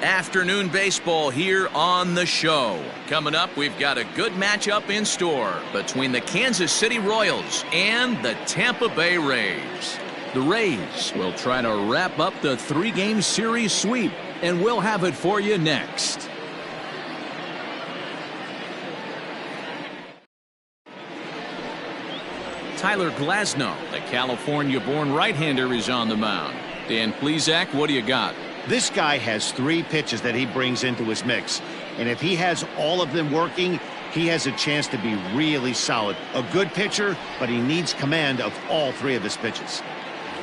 Afternoon baseball here on the show. Coming up, we've got a good matchup in store between the Kansas City Royals and the Tampa Bay Rays. The Rays will try to wrap up the three-game series sweep, and we'll have it for you next. Tyler Glasnow, the California-born right-hander, is on the mound. Dan Plesac, what do you got? This guy has three pitches that he brings into his mix, and if he has all of them working, he has a chance to be really solid. A good pitcher, but he needs command of all three of his pitches.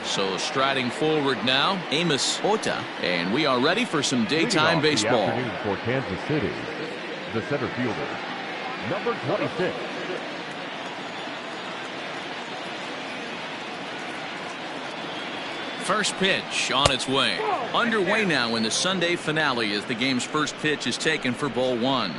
So striding forward now, Amos Ota, and we are ready for some daytime baseball. The afternoon for Kansas City, the center fielder, number 26. First pitch on its way. Underway now in the Sunday finale as the game's first pitch is taken for ball one.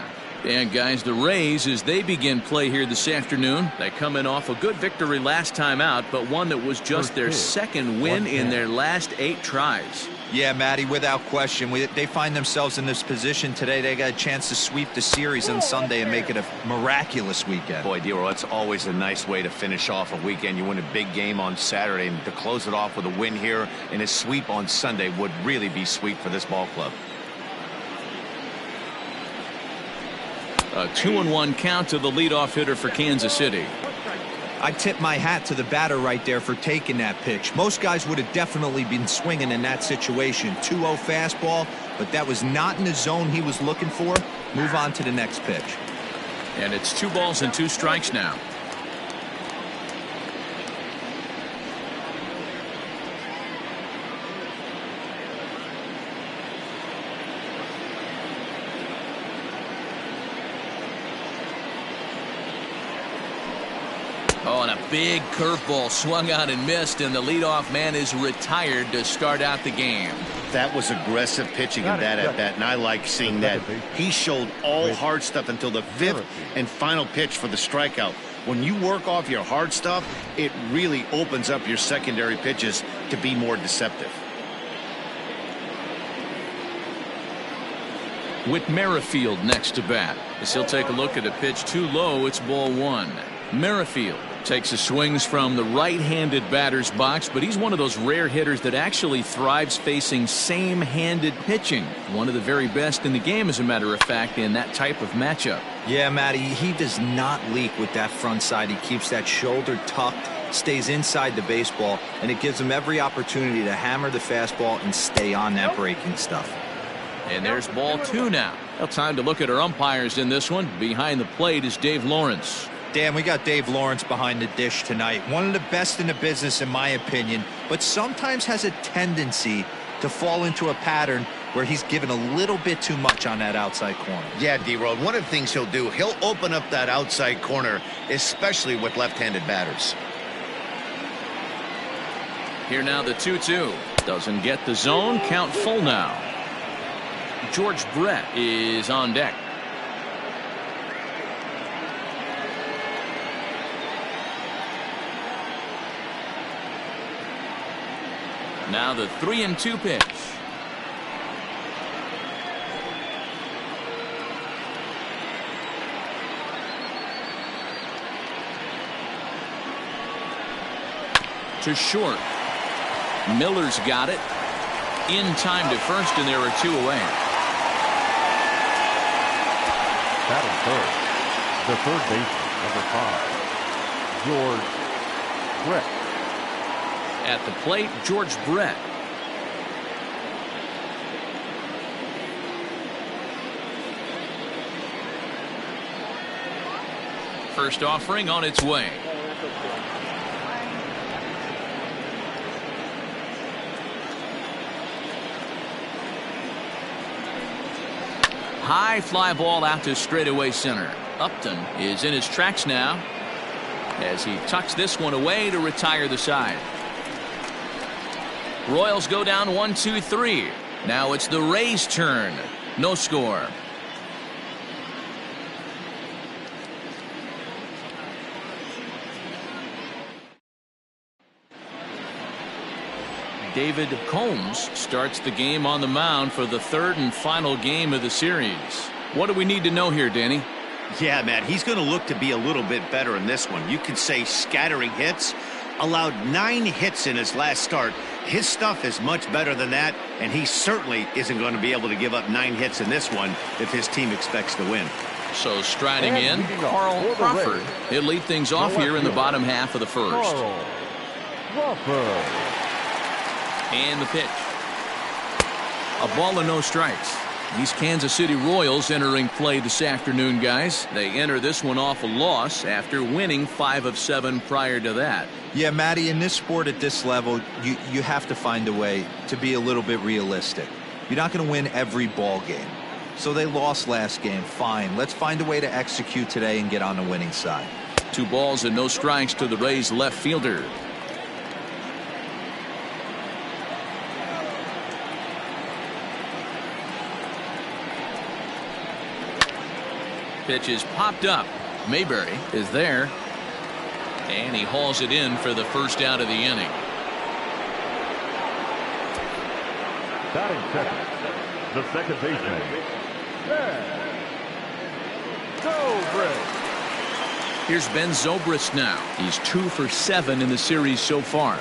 And guys, the Rays, as they begin play here this afternoon, they come in off a good victory last time out, but one that was just their second win in their last 8 tries. Yeah, Matty, without question. They find themselves in this position today. They got a chance to sweep the series on Sunday and make it a miraculous weekend. Boy, D-Roll, that's always a nice way to finish off a weekend. You win a big game on Saturday, and to close it off with a win here and a sweep on Sunday would really be sweet for this ball club. A 2-1 count to the leadoff hitter for Kansas City. I tip my hat to the batter right there for taking that pitch. Most guys would have definitely been swinging in that situation. 2-0 fastball, but that was not in the zone he was looking for. Move on to the next pitch. And it's 2 balls and 2 strikes now. Oh, and a big curveball swung on and missed, and the leadoff man is retired to start out the game. That was aggressive pitching in that at bat, and I like seeing that. He showed all hard stuff until the 5th and final pitch for the strikeout. When you work off your hard stuff, it really opens up your secondary pitches to be more deceptive. Whit Merrifield next to bat, as he'll take a look at a pitch too low. It's ball 1. Merrifield takes his swings from the right-handed batter's box, but he's one of those rare hitters that actually thrives facing same-handed pitching. One of the very best in the game, as a matter of fact, in that type of matchup. Yeah, Matty, he does not leak with that front side. He keeps that shoulder tucked, stays inside the baseball, and it gives him every opportunity to hammer the fastball and stay on that breaking stuff. And there's ball 2 now. Well, time to look at our umpires in this one. Behind the plate is Dave Lawrence. Dan, we got Dave Lawrence behind the dish tonight. One of the best in the business, in my opinion, but sometimes has a tendency to fall into a pattern where he's given a little bit too much on that outside corner. Yeah, D-Road, one of the things he'll do, he'll open up that outside corner, especially with left-handed batters. Here now the 2-2. Doesn't get the zone. Count full now. George Brett is on deck. Now the 3-2 pitch. To short. Miller's got it. In time to first, and there are 2 away. Batting third, the third baseman, number 5, George Brett. At the plate, George Brett. First offering on its way. High fly ball out to straightaway center. Upton is in his tracks now as he tucks this one away to retire the side. Royals go down 1-2-3. Now it's the Rays' turn. No score. David Combs starts the game on the mound for the third and final game of the series. What do we need to know here, Danny? Yeah, Matt, he's going to look to be a little bit better in this one. You could say scattering hits. Allowed 9 hits in his last start. His stuff is much better than that, and he certainly isn't going to be able to give up 9 hits in this one if his team expects to win. So striding in, Carl Crawford. He'll lead things off here in the bottom half of the first. And the pitch. A ball and no strikes. These Kansas City Royals entering play this afternoon, guys. They enter this one off a loss after winning 5 of 7 prior to that. Yeah, Matty, in this sport at this level, you have to find a way to be a little bit realistic. You're not going to win every ball game. So they lost last game. Fine. Let's find a way to execute today and get on the winning side. 2 balls and no strikes to the Rays left fielder. Pitch is popped up. Mayberry is there. And he hauls it in for the first out of the inning. Batting second, the second baseman, Zobrist. Here's Ben Zobrist now. He's 2 for 7 in the series so far.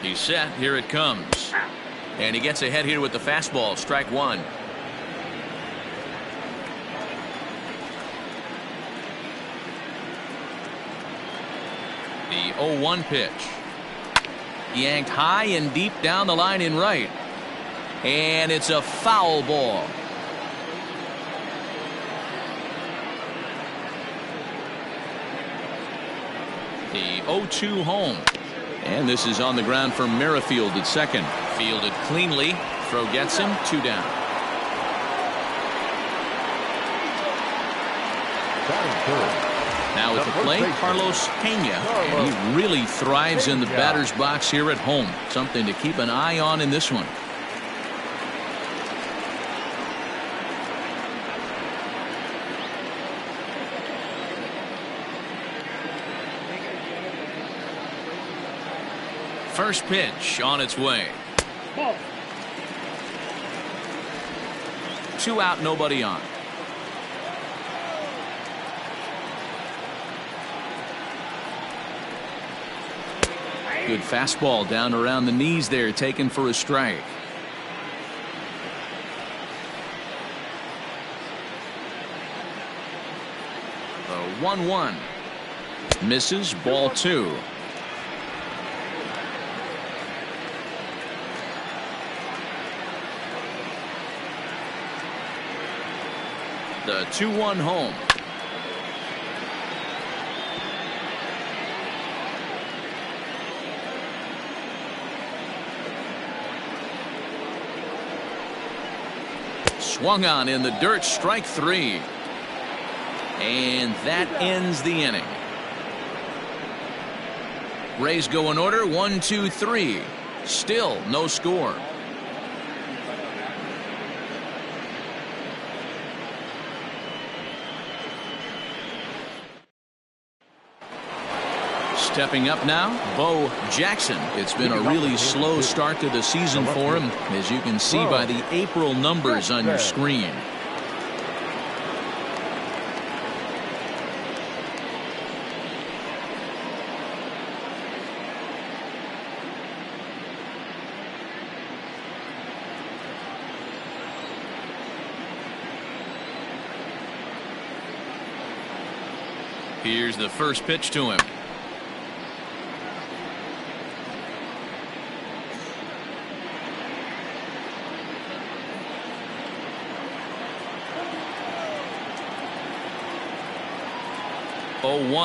He's set. Here it comes. And he gets ahead here with the fastball. Strike 1. The 0-1 pitch. Yanked high and deep down the line in right. And it's a foul ball. The 0-2 home. And this is on the ground for Merrifield at second. Fielded cleanly. Throw gets him. 2 down. Now at the plate, Carlos Pena. And he really thrives in the batter's box here at home. Something to keep an eye on in this one. First pitch on its way. 2 out, nobody on. Good fastball down around the knees there, taken for a strike. The 1-1 misses, ball 2. The 2-1 home. Swung on in the dirt, strike 3. And that ends the inning. Rays go in order, 1, 2, 3. Still no score. Stepping up now, Bo Jackson. It's been a really slow start to the season for him, as you can see by the April numbers on your screen. Here's the first pitch to him.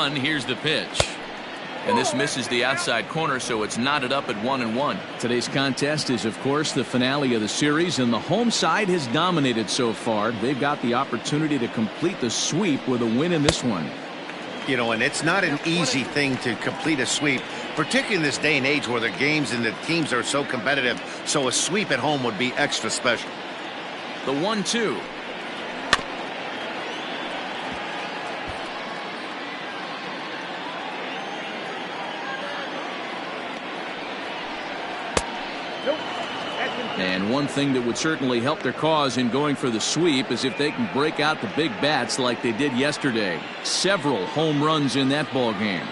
Here's the pitch. And this misses the outside corner, so it's knotted up at 1-1. Today's contest is, of course, the finale of the series, and the home side has dominated so far. They've got the opportunity to complete the sweep with a win in this one. You know, and it's not an easy thing to complete a sweep, particularly in this day and age where the games and the teams are so competitive. So a sweep at home would be extra special. The 1-2. And one thing that would certainly help their cause in going for the sweep is if they can break out the big bats like they did yesterday. Several home runs in that ball game.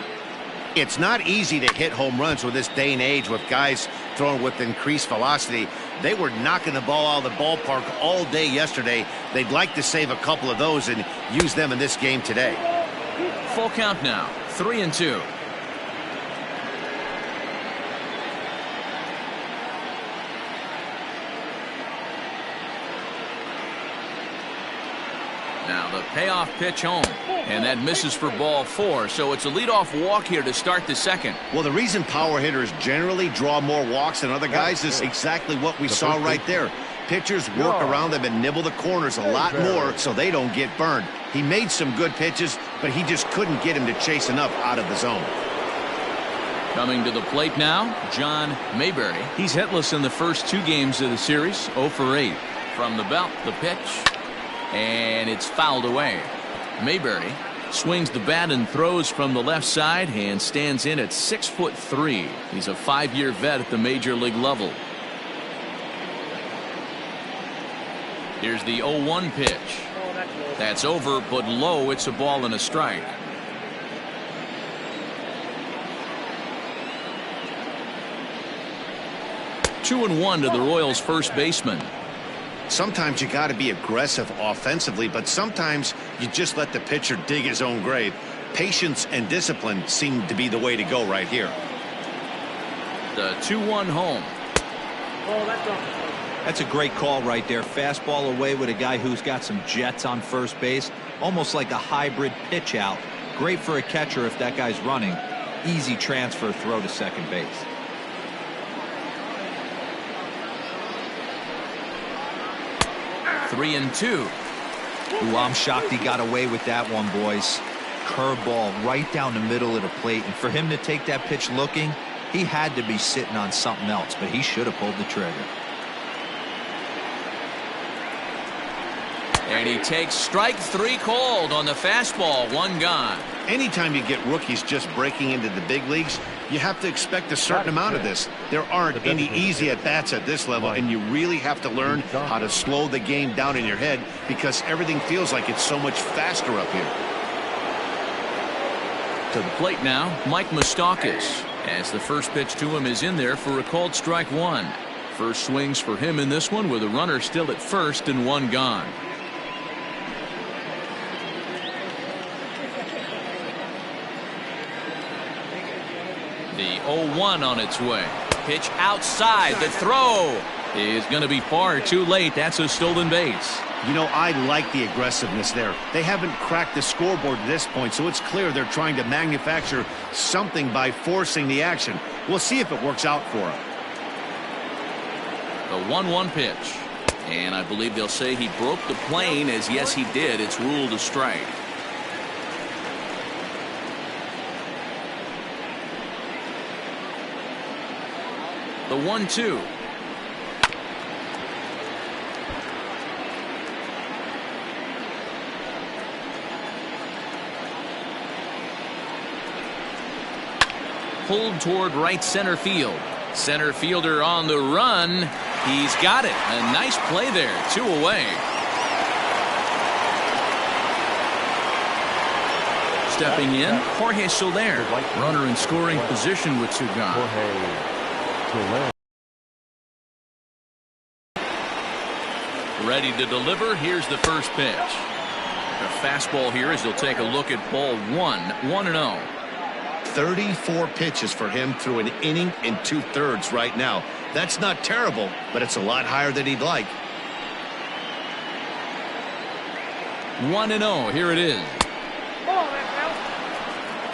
It's not easy to hit home runs with this day and age with guys throwing with increased velocity. They were knocking the ball out of the ballpark all day yesterday. They'd like to save a couple of those and use them in this game today. Full count now, 3-2. Now the payoff pitch home, and that misses for ball 4, so it's a leadoff walk here to start the second. Well, the reason power hitters generally draw more walks than other guys is exactly what we saw right there. Pitchers work around them and nibble the corners a lot more so they don't get burned. He made some good pitches, but he just couldn't get him to chase enough out of the zone. Coming to the plate now, John Mayberry. He's hitless in the first 2 games of the series, 0 for 8. From the belt, the pitch. And it's fouled away. Mayberry swings the bat and throws from the left side and stands in at 6'3". He's a 5-year vet at the major league level. Here's the 0-1 pitch. That's over but low. It's a ball and a strike. Two and one to the Royals first baseman. Sometimes you got to be aggressive offensively, but sometimes you just let the pitcher dig his own grave. Patience and discipline seem to be the way to go right here. The 2-1 home. That's a great call right there. Fastball away with a guy who's got some jets on first base. Almost like a hybrid pitch out. Great for a catcher if that guy's running. Easy transfer throw to second base. Three and two. Ooh, I'm shocked he got away with that one, boys. Curveball right down the middle of the plate. And for him to take that pitch looking, he had to be sitting on something else, but he should have pulled the trigger. And he takes strike 3 called on the fastball. 1 gone. Anytime you get rookies just breaking into the big leagues, you have to expect a certain amount of this. There aren't any easy at-bats at this level, and you really have to learn how to slow the game down in your head because everything feels like it's so much faster up here. To the plate now, Mike Moustakas, as the first pitch to him is in there for a called strike 1. First swings for him in this one with a runner still at first and 1 gone. The 0-1 on its way. Pitch outside. The throw is going to be far too late. That's a stolen base. You know, I like the aggressiveness there. They haven't cracked the scoreboard at this point, so it's clear they're trying to manufacture something by forcing the action. We'll see if it works out for them. The 1-1 pitch. And I believe they'll say he broke the plane, as yes he did. It's ruled a strike. The 1-2. Pulled toward right center field. Center fielder on the run. He's got it. A nice play there. 2 away. Stepping in, Jorge Soler. Runner in scoring position with 2 gone. Ready to deliver. Here's the first pitch. A fastball here as he'll take a look at ball 1. 1-0. 34 pitches for him through an inning and 2/3 right now. That's not terrible, but it's a lot higher than he'd like. 1-0. Here it is.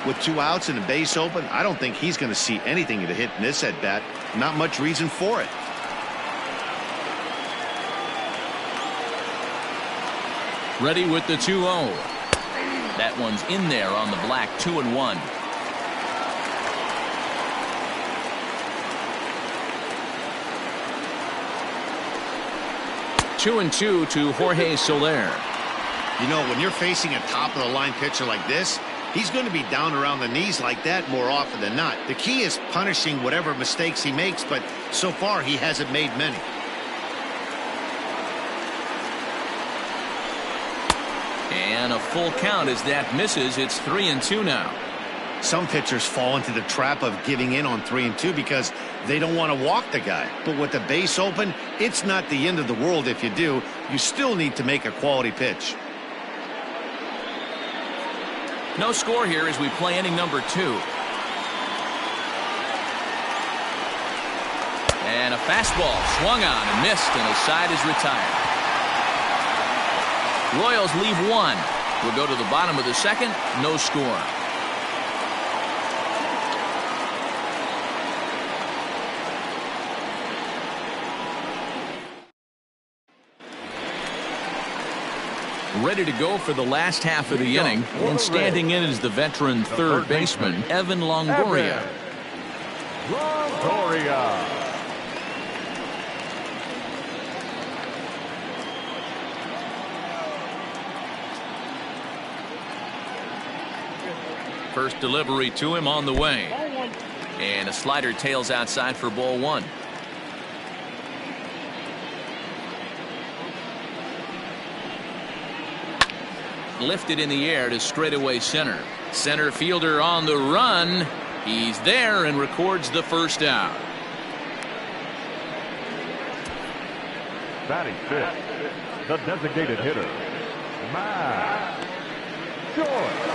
With 2 outs and a base open, I don't think he's going to see anything to hit in this at bat. Not much reason for it. Ready with the 2-0. That one's in there on the black. 2-1. Two and 2 to Jorge Soler. You know, when you're facing a top-of-the-line pitcher like this, he's going to be down around the knees like that more often than not. The key is punishing whatever mistakes he makes, but so far he hasn't made many. And a full count as that misses. It's 3-2 now. Some pitchers fall into the trap of giving in on 3-2 because they don't want to walk the guy. But with the base open, it's not the end of the world if you do. You still need to make a quality pitch. No score here as we play inning number 2. And a fastball swung on and missed, and his side is retired. Royals leave one. We'll go to the bottom of the second. No score. Ready to go for the last half of the inning, and standing in is the veteran third baseman, Evan Longoria. First delivery to him on the way. And a slider tails outside for ball 1. Lifted in the air to straightaway center. Center fielder on the run. He's there and records the first out. Batting fifth, the designated hitter, Matt Joyce.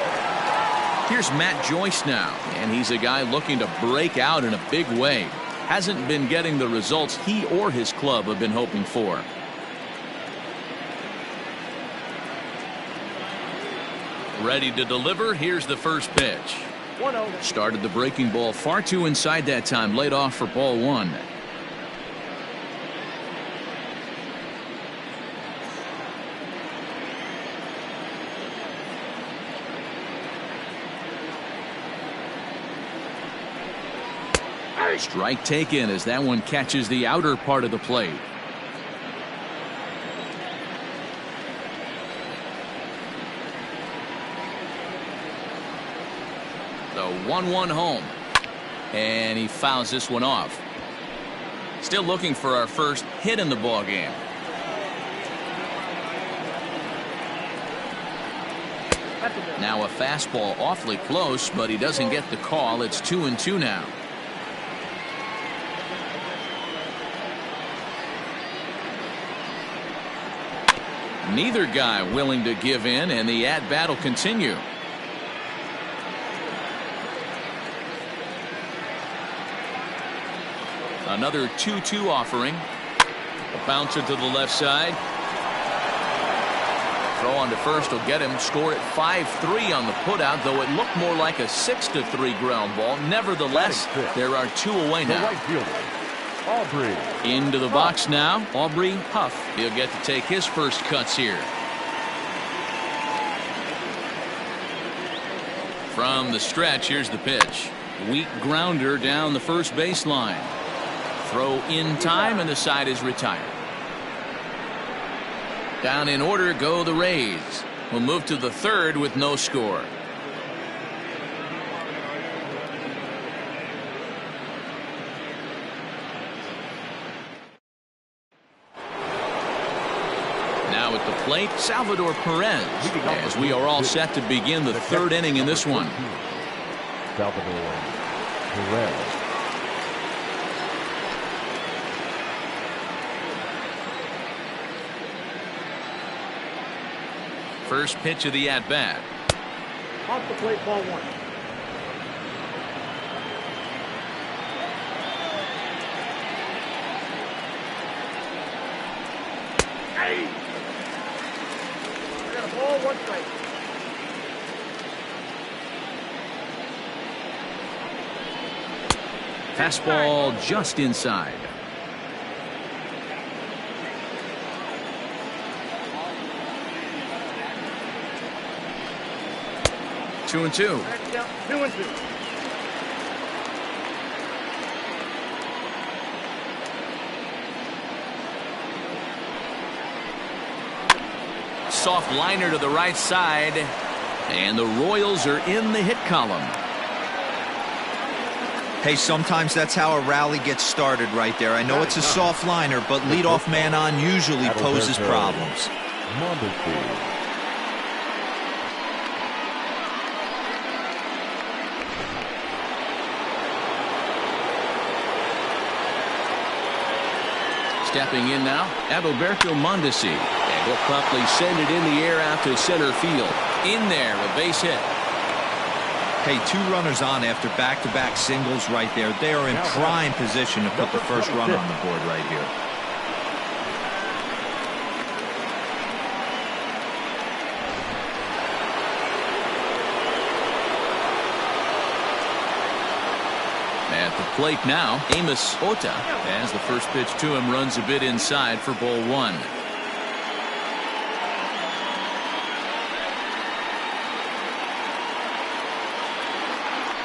Here's Matt Joyce now, and he's a guy looking to break out in a big way. Hasn't been getting the results he or his club have been hoping for. Ready to deliver. Here's the first pitch. Started the breaking ball far too inside that time. Laid off for ball 1. Strike taken as that one catches the outer part of the plate. The 1-1 home, and he fouls this one off. Still looking for our first hit in the ball game. Now a fastball awfully close, but he doesn't get the call. It's 2-2 now. Neither guy willing to give in, and the at-bat will continue. Another 2-2 offering. A bouncer to the left side. Throw on to first will get him. Score at 5-3 on the putout, though it looked more like a 6-3 ground ball. Nevertheless, there are 2 away now. Aubrey. Into the box now. Aubrey Huff. He'll get to take his first cuts here. From the stretch, here's the pitch. Weak grounder down the first baseline. Throw in time, and the side is retired. Down in order go the Rays. We'll move to the third with no score. Now at the plate, Salvador Perez, as we are all set to begin the third inning in this one. Salvador Perez. First pitch of the at-bat. Off the plate, ball 1. Hey! I got a ball, 1 strike. Fastball just inside. Two and two. 2-2. Soft liner to the right side, and the Royals are in the hit column. Hey, sometimes that's how a rally gets started right there. I know it's a soft liner, but leadoff man on usually poses problems. Stepping in now, Adalberto Mondesi. And he'll promptly send it in the air out to center field. In there, a base hit. Hey, 2 runners on after back-to-back singles right there. They are in prime position to put the first run on the board right here. At the plate now, Amos Ota, as the first pitch to him runs a bit inside for ball 1.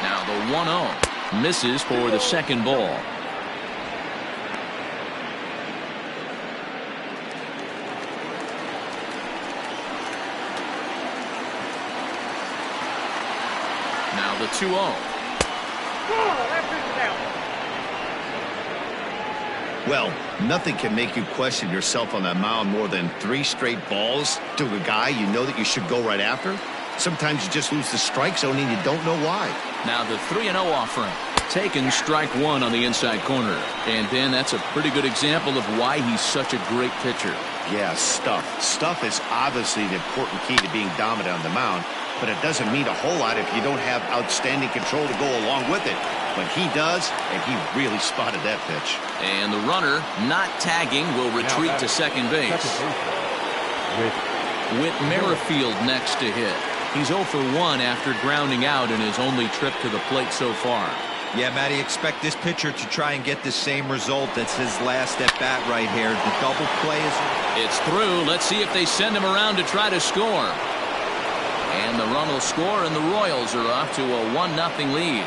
Now the 1-0 misses for the second ball. Now the 2-0. Well, nothing can make you question yourself on that mound more than 3 straight balls to a guy you know that you should go right after. Sometimes you just lose the strike zone and you don't know why. Now the 3-0 offering. Taken strike 1 on the inside corner. And then that's a pretty good example of why he's such a great pitcher. Yeah, stuff. Stuff is obviously an important key to being dominant on the mound, but it doesn't mean a whole lot if you don't have outstanding control to go along with it. But he does, and he really spotted that pitch. And the runner, not tagging, will retreat to second base. With Merrifield next to hit. He's 0 for 1 after grounding out in his only trip to the plate so far. Yeah, Matty, expect this pitcher to try and get the same result. That's his last at bat right here. The double play is... It's through. Let's see if they send him around to try to score. And the run will score, and the Royals are off to a 1-0 lead.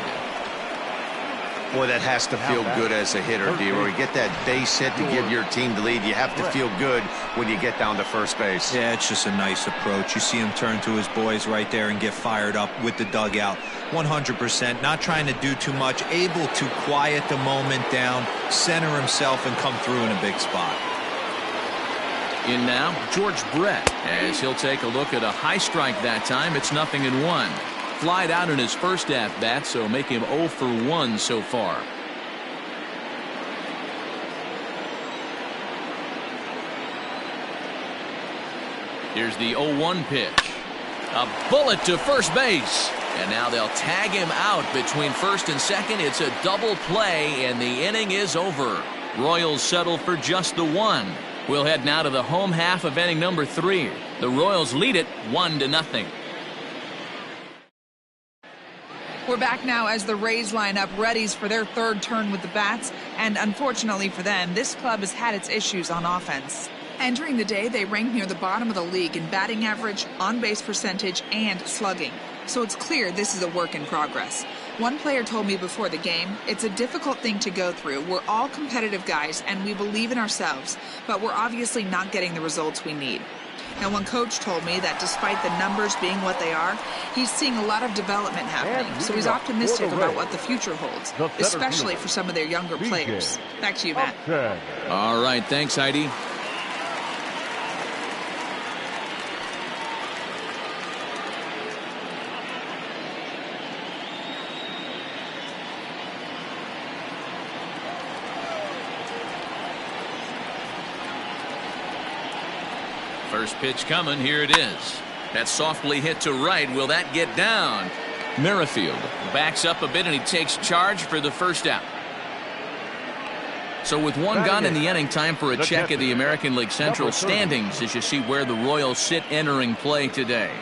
Boy, that has to feel good as a hitter, D-Roy. You get that base hit to give your team the lead. You have to feel good when you get down to first base. Yeah, it's just a nice approach. You see him turn to his boys right there and get fired up with the dugout. 100%. Not trying to do too much. Able to quiet the moment down, center himself, and come through in a big spot. In now, George Brett, as he'll take a look at a high strike that time. It's 0-1. Flied out in his first at-bat, so make him 0 for 1 so far. Here's the 0-1 pitch. A bullet to first base. And now they'll tag him out between first and second. It's a double play, and the inning is over. Royals settle for just the 1. We'll head now to the home half of inning number 3. The Royals lead it 1-0. We're back now as the Rays line up readies for their third turn with the bats, and unfortunately for them, this club has had its issues on offense. Entering the day, they ranked near the bottom of the league in batting average, on-base percentage, and slugging. So it's clear this is a work in progress. One player told me before the game, it's a difficult thing to go through. We're all competitive guys, and we believe in ourselves, but we're obviously not getting the results we need. Now, one coach told me that despite the numbers being what they are, he's seeing a lot of development happening. So he's optimistic about what the future holds, especially for some of their younger players. Back to you, Matt. All right, thanks, Heidi. First pitch coming. Here it is. That softly hit to right. Will that get down? Merrifield backs up a bit, and he takes charge for the first out. So with one gone in the inning, time for a check of the American League Central standings as you see where the Royals sit entering play today.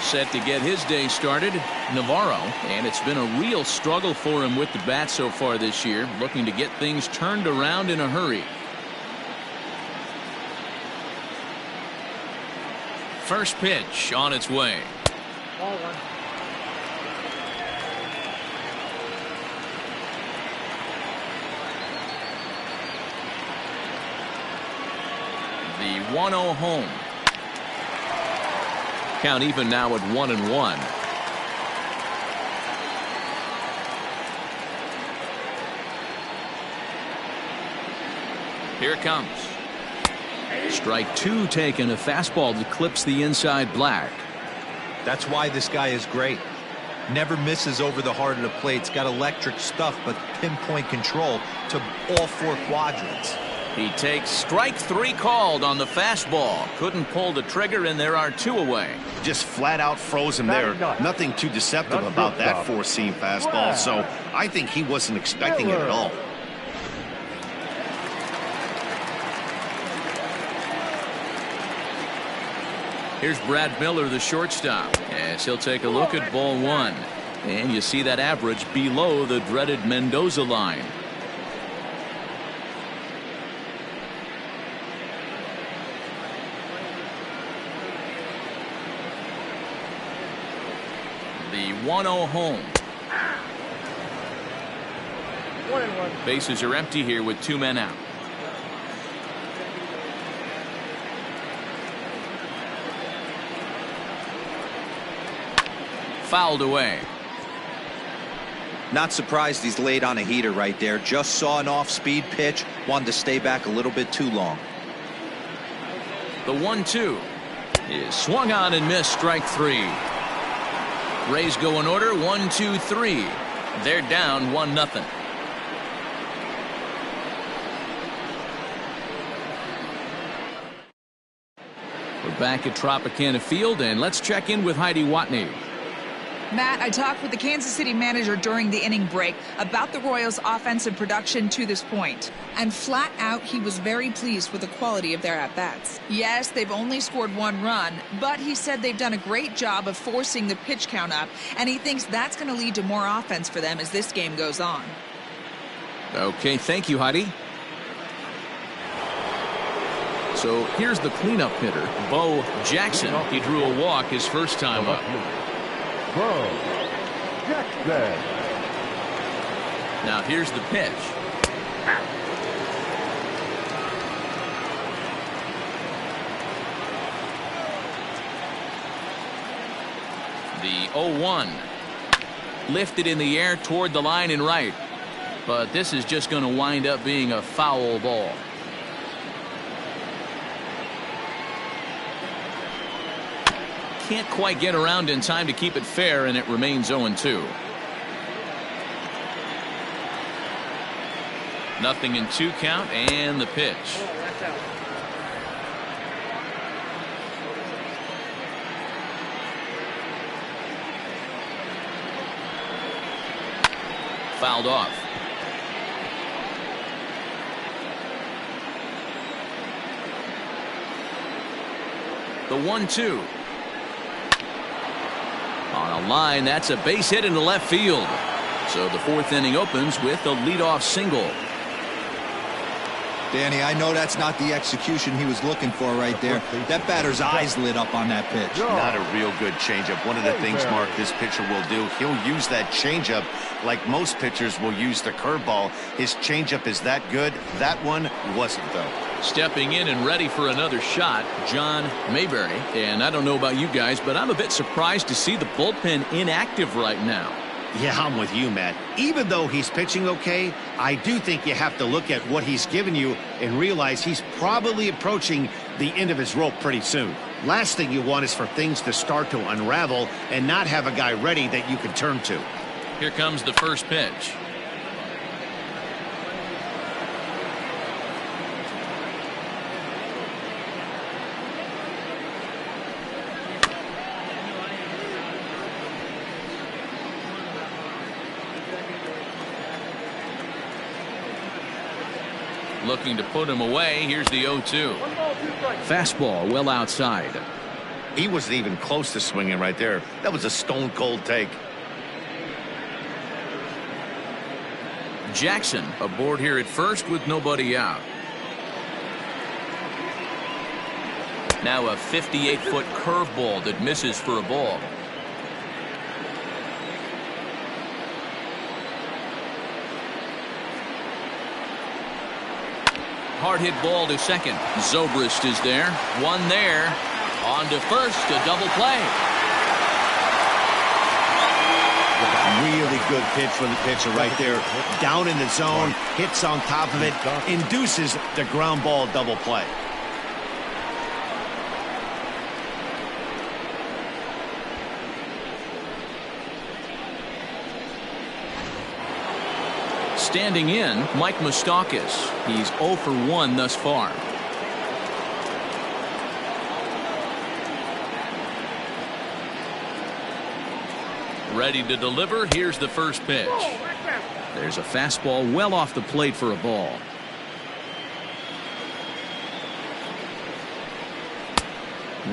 Set to get his day started, Navarro, and it's been a real struggle for him with the bat so far this year, looking to get things turned around in a hurry. First pitch on its way. Ball 1. The 1-0 home. Count even now at 1-1. Here it comes. Strike 2 taken. A fastball that clips the inside black. That's why this guy is great. Never misses over the heart of the plate. It's got electric stuff, but pinpoint control to all 4 quadrants. He takes strike 3 called on the fastball. Couldn't pull the trigger, and there are 2 away. Just flat out froze him there. Nothing too deceptive about that 4-seam fastball, so I think he wasn't expecting it at all. Here's Brad Miller, the shortstop, as he'll take a look at ball 1. And you see that average below the dreaded Mendoza line. The 1-0 home. 1-1. Bases are empty here with 2 men out. Fouled away. Not surprised he's laid on a heater right there. Just saw an off-speed pitch. Wanted to stay back a little bit too long. The 1-2 is swung on and missed. Strike 3. Rays go in order. 1, 2, 3. They're down 1-0. We're back at Tropicana Field, and let's check in with Heidi Watney. Matt, I talked with the Kansas City manager during the inning break about the Royals' offensive production to this point. And flat out, he was very pleased with the quality of their at-bats. Yes, they've only scored 1 run, but he said they've done a great job of forcing the pitch count up, and he thinks that's going to lead to more offense for them as this game goes on. Okay, thank you, Heidi. So here's the cleanup hitter, Bo Jackson. He drew a walk his first time up. Bo Jackson. Now here's the pitch. The 0-1. Lifted in the air toward the line and right. But this is just going to wind up being a foul ball. Can't quite get around in time to keep it fair, and it remains 0-2. Nothing in 2 count, and the pitch. Fouled off. The 1-2. On a line, that's a base hit into left field. So the 4th inning opens with a leadoff single. Danny, I know that's not the execution he was looking for right there. That batter's eyes lit up on that pitch. Not a real good changeup. One of the things, Mark, this pitcher will do, he'll use that changeup like most pitchers will use the curveball. His changeup is that good. That one wasn't, though. Stepping in and ready for another shot, John Mayberry. And I don't know about you guys, but I'm a bit surprised to see the bullpen inactive right now. Yeah, I'm with you, Matt. Even though he's pitching okay, I do think you have to look at what he's given you and realize he's probably approaching the end of his rope pretty soon. Last thing you want is for things to start to unravel and not have a guy ready that you can turn to. Here comes the first pitch. Looking to put him away. Here's the 0-2. Fastball well outside. He wasn't even close to swinging right there. That was a stone cold take. Jackson aboard here at first with nobody out. Now a 58-foot curveball that misses for a ball. Hard hit ball to second. Zobrist is there. One there. On to first. A double play. Really good pitch from the pitcher right there. Down in the zone. Hits on top of it. Induces the ground ball double play. Standing in, Mike Moustakas. He's 0 for 1 thus far. Ready to deliver. Here's the first pitch. There's a fastball well off the plate for a ball.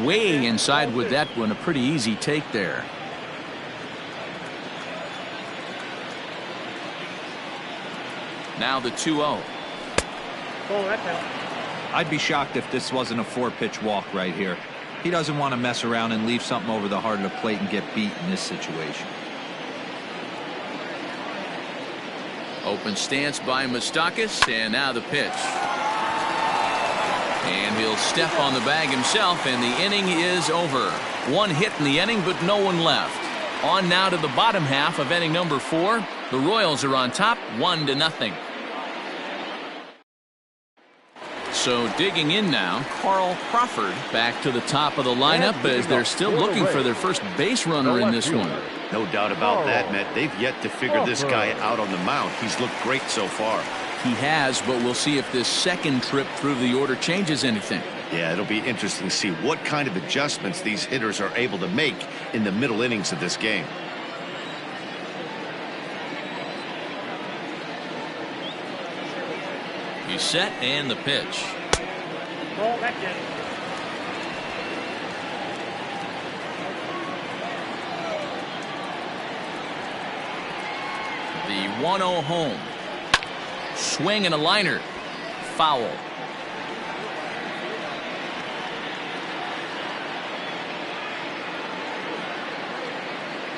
Way inside with that one. A pretty easy take there. Now the 2-0. I'd be shocked if this wasn't a 4-pitch walk right here. He doesn't want to mess around and leave something over the heart of the plate and get beat in this situation. Open stance by Moustakas, and now the pitch. And he'll step on the bag himself, and the inning is over. 1 hit in the inning, but no one left. On now to the bottom half of inning number 4. The Royals are on top, 1-0. So digging in now, Carl Crawford back to the top of the lineup as they're still looking for their first base runner in this one. No doubt about that, Matt. They've yet to figure this guy out on the mound. He's looked great so far. He has, but we'll see if this second trip through the order changes anything. Yeah, it'll be interesting to see what kind of adjustments these hitters are able to make in the middle innings of this game. He's set, and the pitch. The 1-0 home. Swing and a liner. Foul.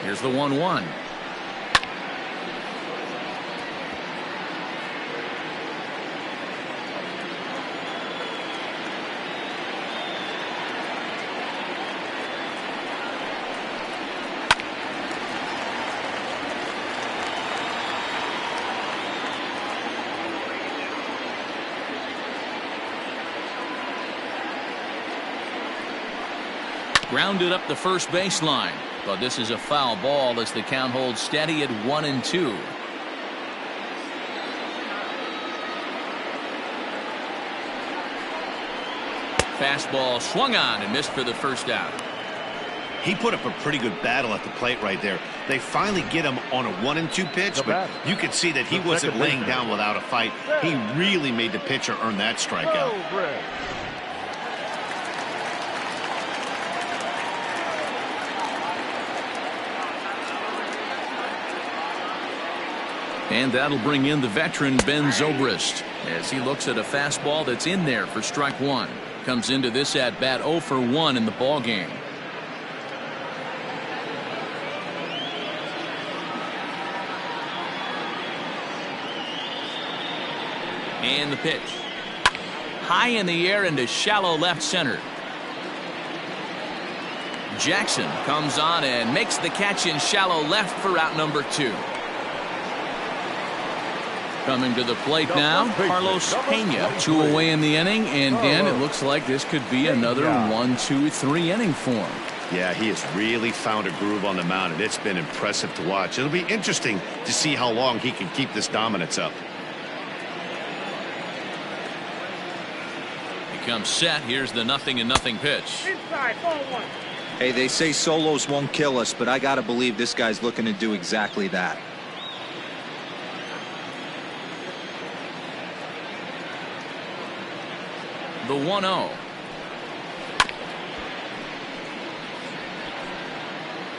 Here's the 1-1. Grounded up the first baseline, but this is a foul ball as the count holds steady at 1-2. Fastball swung on and missed for the first out. He put up a pretty good battle at the plate right there. They finally get him on a 1-2 pitch, but you could see that he wasn't laying down without a fight. He really made the pitcher earn that strikeout. And that'll bring in the veteran Ben Zobrist as he looks at a fastball that's in there for strike 1. Comes into this at bat 0 for 1 in the ball game. And the pitch. High in the air into shallow left center. Jackson comes on and makes the catch in shallow left for out number 2. Coming to the plate now, Carlos Pena. 2 away in the inning, and Dan, it looks like this could be another 1-2-3 inning for him. Yeah, he has really found a groove on the mound, and it's been impressive to watch. It'll be interesting to see how long he can keep this dominance up. He comes set. Here's the 0-0 pitch. Inside, ball 1. Hey, they say solos won't kill us, but I got to believe this guy's looking to do exactly that. The 1-0.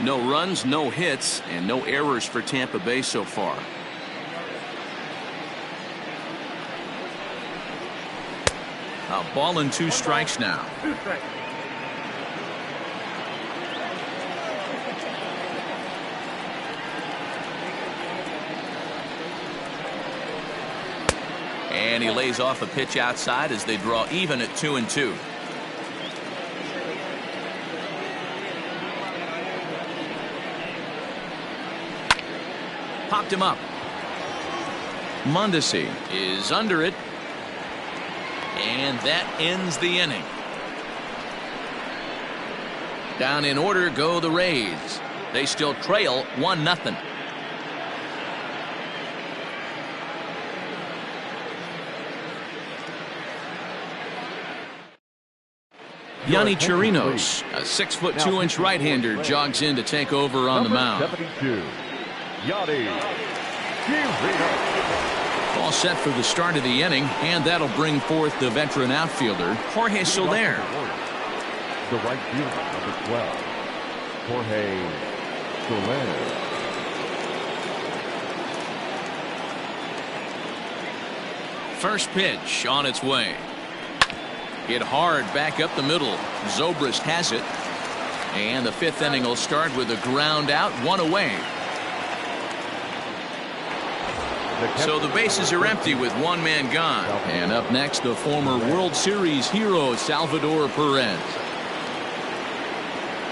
No runs, no hits, and no errors for Tampa Bay so far. A ball and 2 strikes now. 2 strikes. And he lays off a pitch outside as they draw even at 2-2. Popped him up. Mondesi is under it. And that ends the inning. Down in order go the Rays. They still trail 1-0. Yanni Chirinos, a 6'2" right-hander, jogs in to take over on the mound. 72, Yanni Chirinos. All set for the start of the inning, and that'll bring forth the veteran outfielder, Jorge Soler. The right fielder, number 12, Jorge Soler. First pitch on its way. Hit hard back up the middle. Zobrist has it. And the fifth inning will start with a ground out, one away. So the bases are empty with one man gone. And up next, the former World Series hero, Salvador Perez.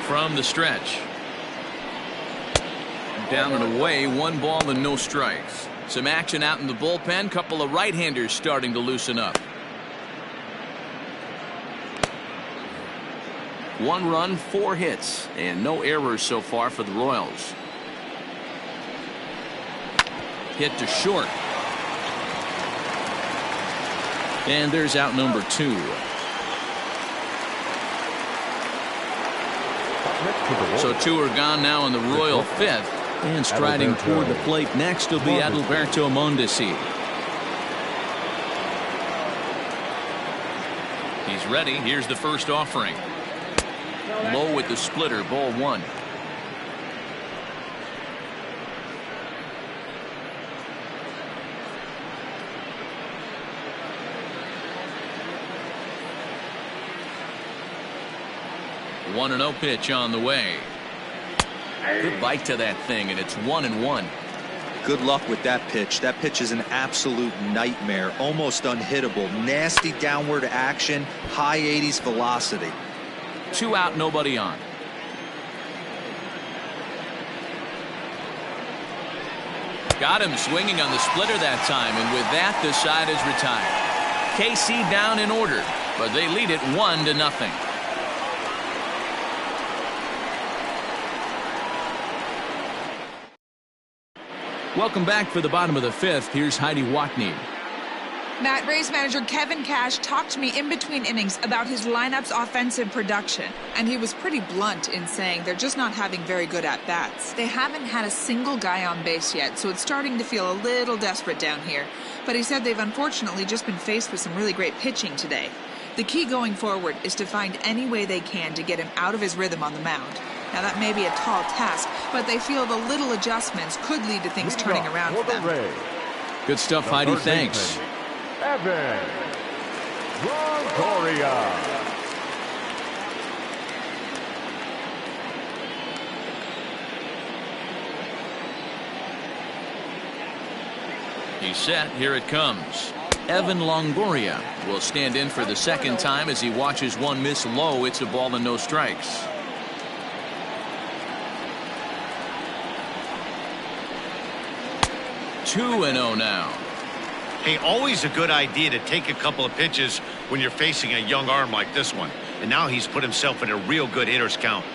From the stretch. Down and away, 1 ball and no strikes. Some action out in the bullpen. Couple of right-handers starting to loosen up. 1 run, 4 hits, and no errors so far for the Royals. Hit to short. And there's out number 2. So 2 are gone now in the Royal 5th. And striding toward the plate next will be Adalberto Mondesi. He's ready. Here's the first offering. Low with the splitter, ball 1. The 1-0 pitch on the way. Good bite to that thing, and it's 1-1. Good luck with that pitch. That pitch is an absolute nightmare. Almost unhittable. Nasty downward action. High 80s velocity. 2 out, nobody on. Got him swinging on the splitter that time, and with that, the side is retired. KC down in order, but they lead it 1-0. Welcome back for the bottom of the 5th. Here's Heidi Watney. Matt, Rays manager Kevin Cash talked to me in between innings about his lineup's offensive production, and he was pretty blunt in saying they're just not having very good at-bats. They haven't had a single guy on base yet, so it's starting to feel a little desperate down here. But he said they've unfortunately just been faced with some really great pitching today. The key going forward is to find any way they can to get him out of his rhythm on the mound. Now, that may be a tall task, but they feel the little adjustments could lead to things turning around for them. Good stuff, Heidi. Thanks. Evan Longoria. He's set. Here it comes. Evan Longoria will stand in for the second time as he watches one miss low. It's a ball and no strikes. 2-0 now. Hey, always a good idea to take a couple of pitches when you're facing a young arm like this one. And now he's put himself in a real good hitter's count.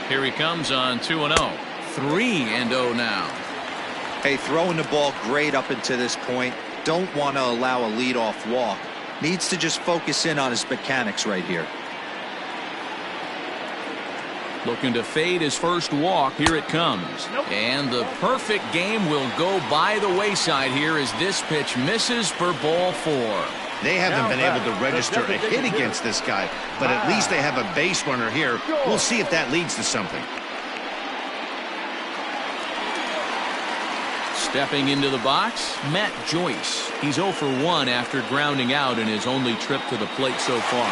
Here he comes on 2-0. 3-0 now. Hey, throwing the ball great up until this point. Don't want to allow a leadoff walk. Needs to just focus in on his mechanics right here. Looking to fade his first walk. Here it comes. And the perfect game will go by the wayside here as this pitch misses for ball 4. They haven't been able to register a hit against this guy, but at least they have a base runner here. We'll see if that leads to something. Stepping into the box, Matt Joyce. He's 0 for 1 after grounding out in his only trip to the plate so far.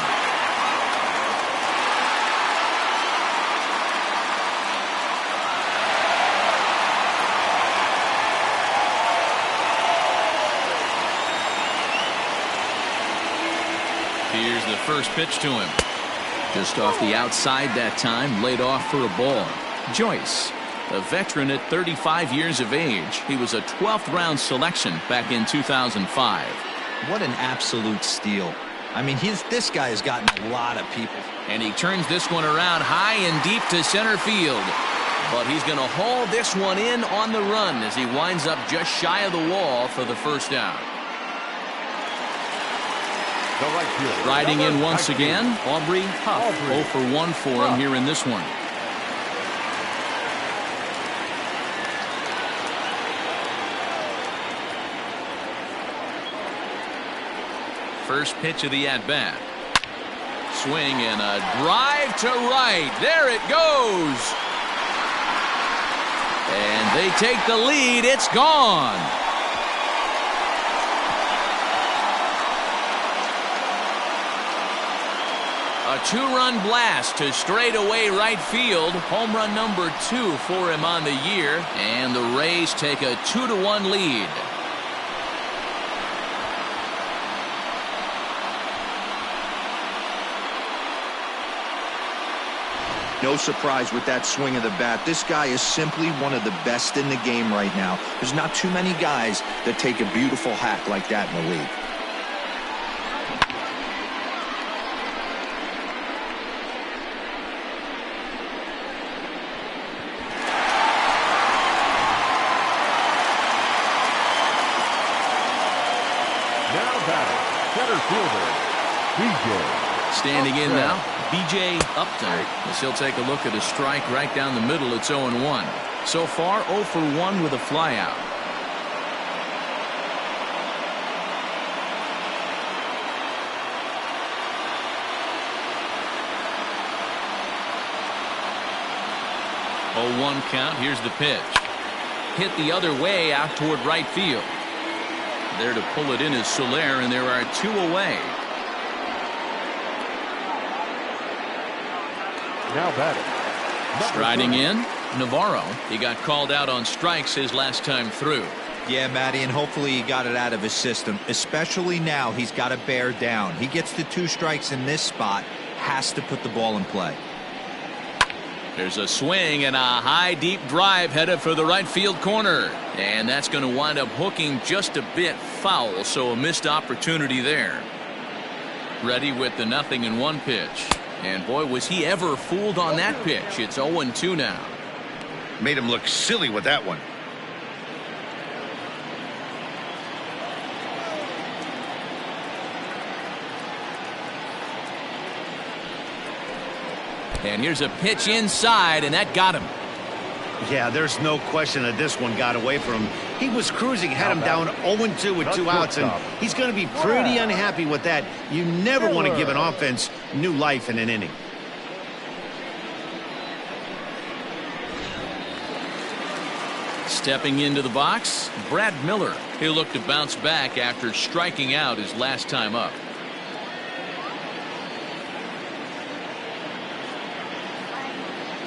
Here's the first pitch to him. Just off the outside that time, laid off for a ball. Joyce, a veteran at 35 years of age. He was a 12th round selection back in 2005. What an absolute steal. I mean, this guy has gotten a lot of people. And he turns this one around high and deep to center field. But he's going to haul this one in on the run as he winds up just shy of the wall for the first out. Riding in once again, Aubrey Huff. 0 for 1 for him here in this one. First pitch of the at-bat. Swing and a drive to right. There it goes. And they take the lead. It's gone. A 2-run blast to straightaway right field. Home run number 2 for him on the year. And the Rays take a 2-1 lead. No surprise with that swing of the bat. This guy is simply one of the best in the game right now. There's not too many guys that take a beautiful hack like that in the league. Now batting, center fielder, DJ. Standing in now, B.J. Upton, as he'll take a look at a strike right down the middle. It's 0-1. So far, 0 for 1 with a flyout. Oh, 1 count. Here's the pitch. Hit the other way out toward right field. There to pull it in is Soler, and there are 2 away. Now batting. Striding in, Navarro. He got called out on strikes his last time through. Yeah, Matty, and hopefully he got it out of his system. Especially now, he's got to bear down. He gets the 2 strikes in this spot, has to put the ball in play. There's a swing and a high, deep drive headed for the right field corner. And that's going to wind up hooking just a bit foul, so a missed opportunity there. Ready with the 0-1 pitch. And boy, was he ever fooled on that pitch. It's 0-2 now. Made him look silly with that one. And here's a pitch inside, and that got him. Yeah, there's no question that this one got away from him. He was cruising, had him down 0-2 with 2 outs, and he's going to be pretty unhappy with that. You never want to give an offense new life in an inning. Stepping into the box, Brad Miller. He'll look to bounce back after striking out his last time up.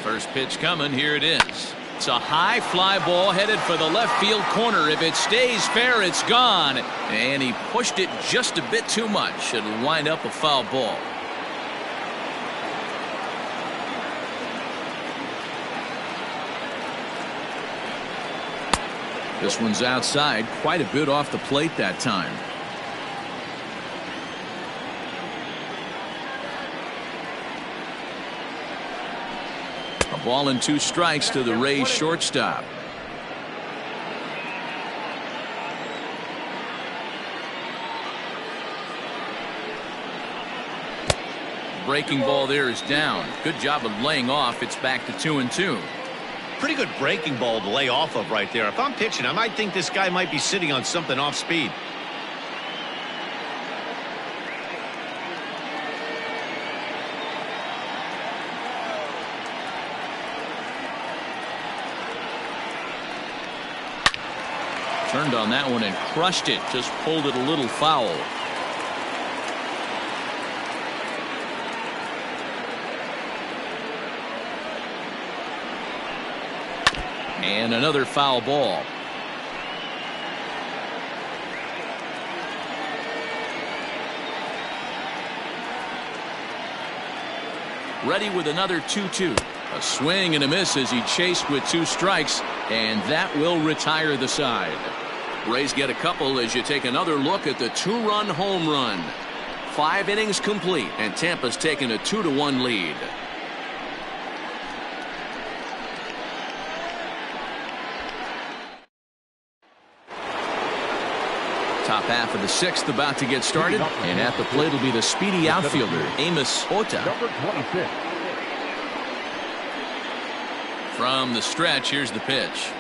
First pitch coming. Here it is. It's a high fly ball headed for the left field corner. If it stays fair, it's gone. And he pushed it just a bit too much. It'll wind up a foul ball. This one's outside, quite a bit off the plate that time. A ball and 2 strikes to the Rays shortstop. Breaking ball there is down. Good job of laying off. It's back to 2-2. Pretty good breaking ball to lay off of right there. If I'm pitching, I might think this guy might be sitting on something off speed. Turned on that one and crushed it. Just pulled it a little foul. And another foul ball. Ready with another 2-2. A swing and a miss as he chased with 2 strikes, and that will retire the side. Rays get a couple as you take another look at the 2-run home run. 5 innings complete, and Tampa's taken a 2-1 lead. Top half of the sixth about to get started, and at the plate will be the speedy outfielder, Amos Ota. Number 26. From the stretch, here's the pitch.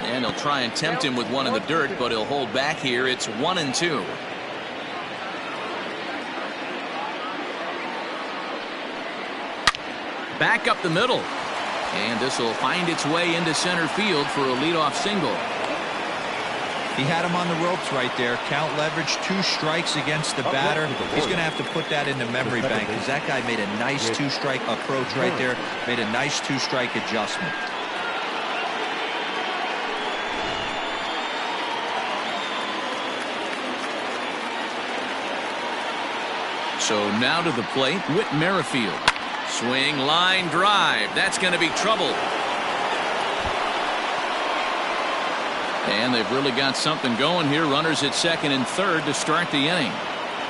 And he'll try and tempt him with one in the dirt, but he'll hold back here. It's 1-2. Back up the middle. And this will find its way into center field for a leadoff single. He had him on the ropes right there. Count leverage, 2 strikes against the batter. He's going to have to put that in the memory bank because that guy made a nice 2-strike approach right there. Made a nice 2-strike adjustment. So now to the plate, Whit Merrifield. Swing, line drive. That's going to be trouble. And they've really got something going here. Runners at second and third to start the inning.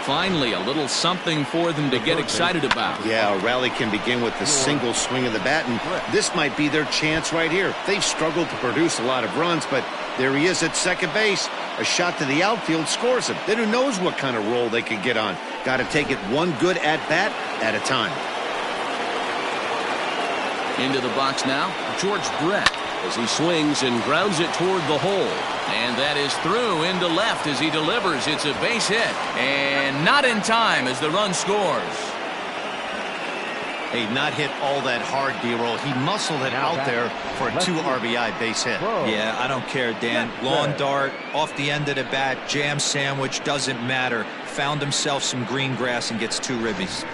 Finally, a little something for them to get excited about. Yeah, a rally can begin with a single swing of the bat, and this might be their chance right here. They've struggled to produce a lot of runs, but there he is at second base. A shot to the outfield scores him. Then who knows what kind of roll they could get on. Got to take it one good at-bat at a time. Into the box now, George Brett, as he swings and grounds it toward the hole. And that is through into left as he delivers. It's a base hit. And not in time as the run scores. Hey, not hit all that hard, D-roll. He muscled it out there for a 2 RBI base hit. Yeah, I don't care, Dan. Lawn dart, off the end of the bat, jam sandwich, doesn't matter. Found himself some green grass and gets 2 ribbies.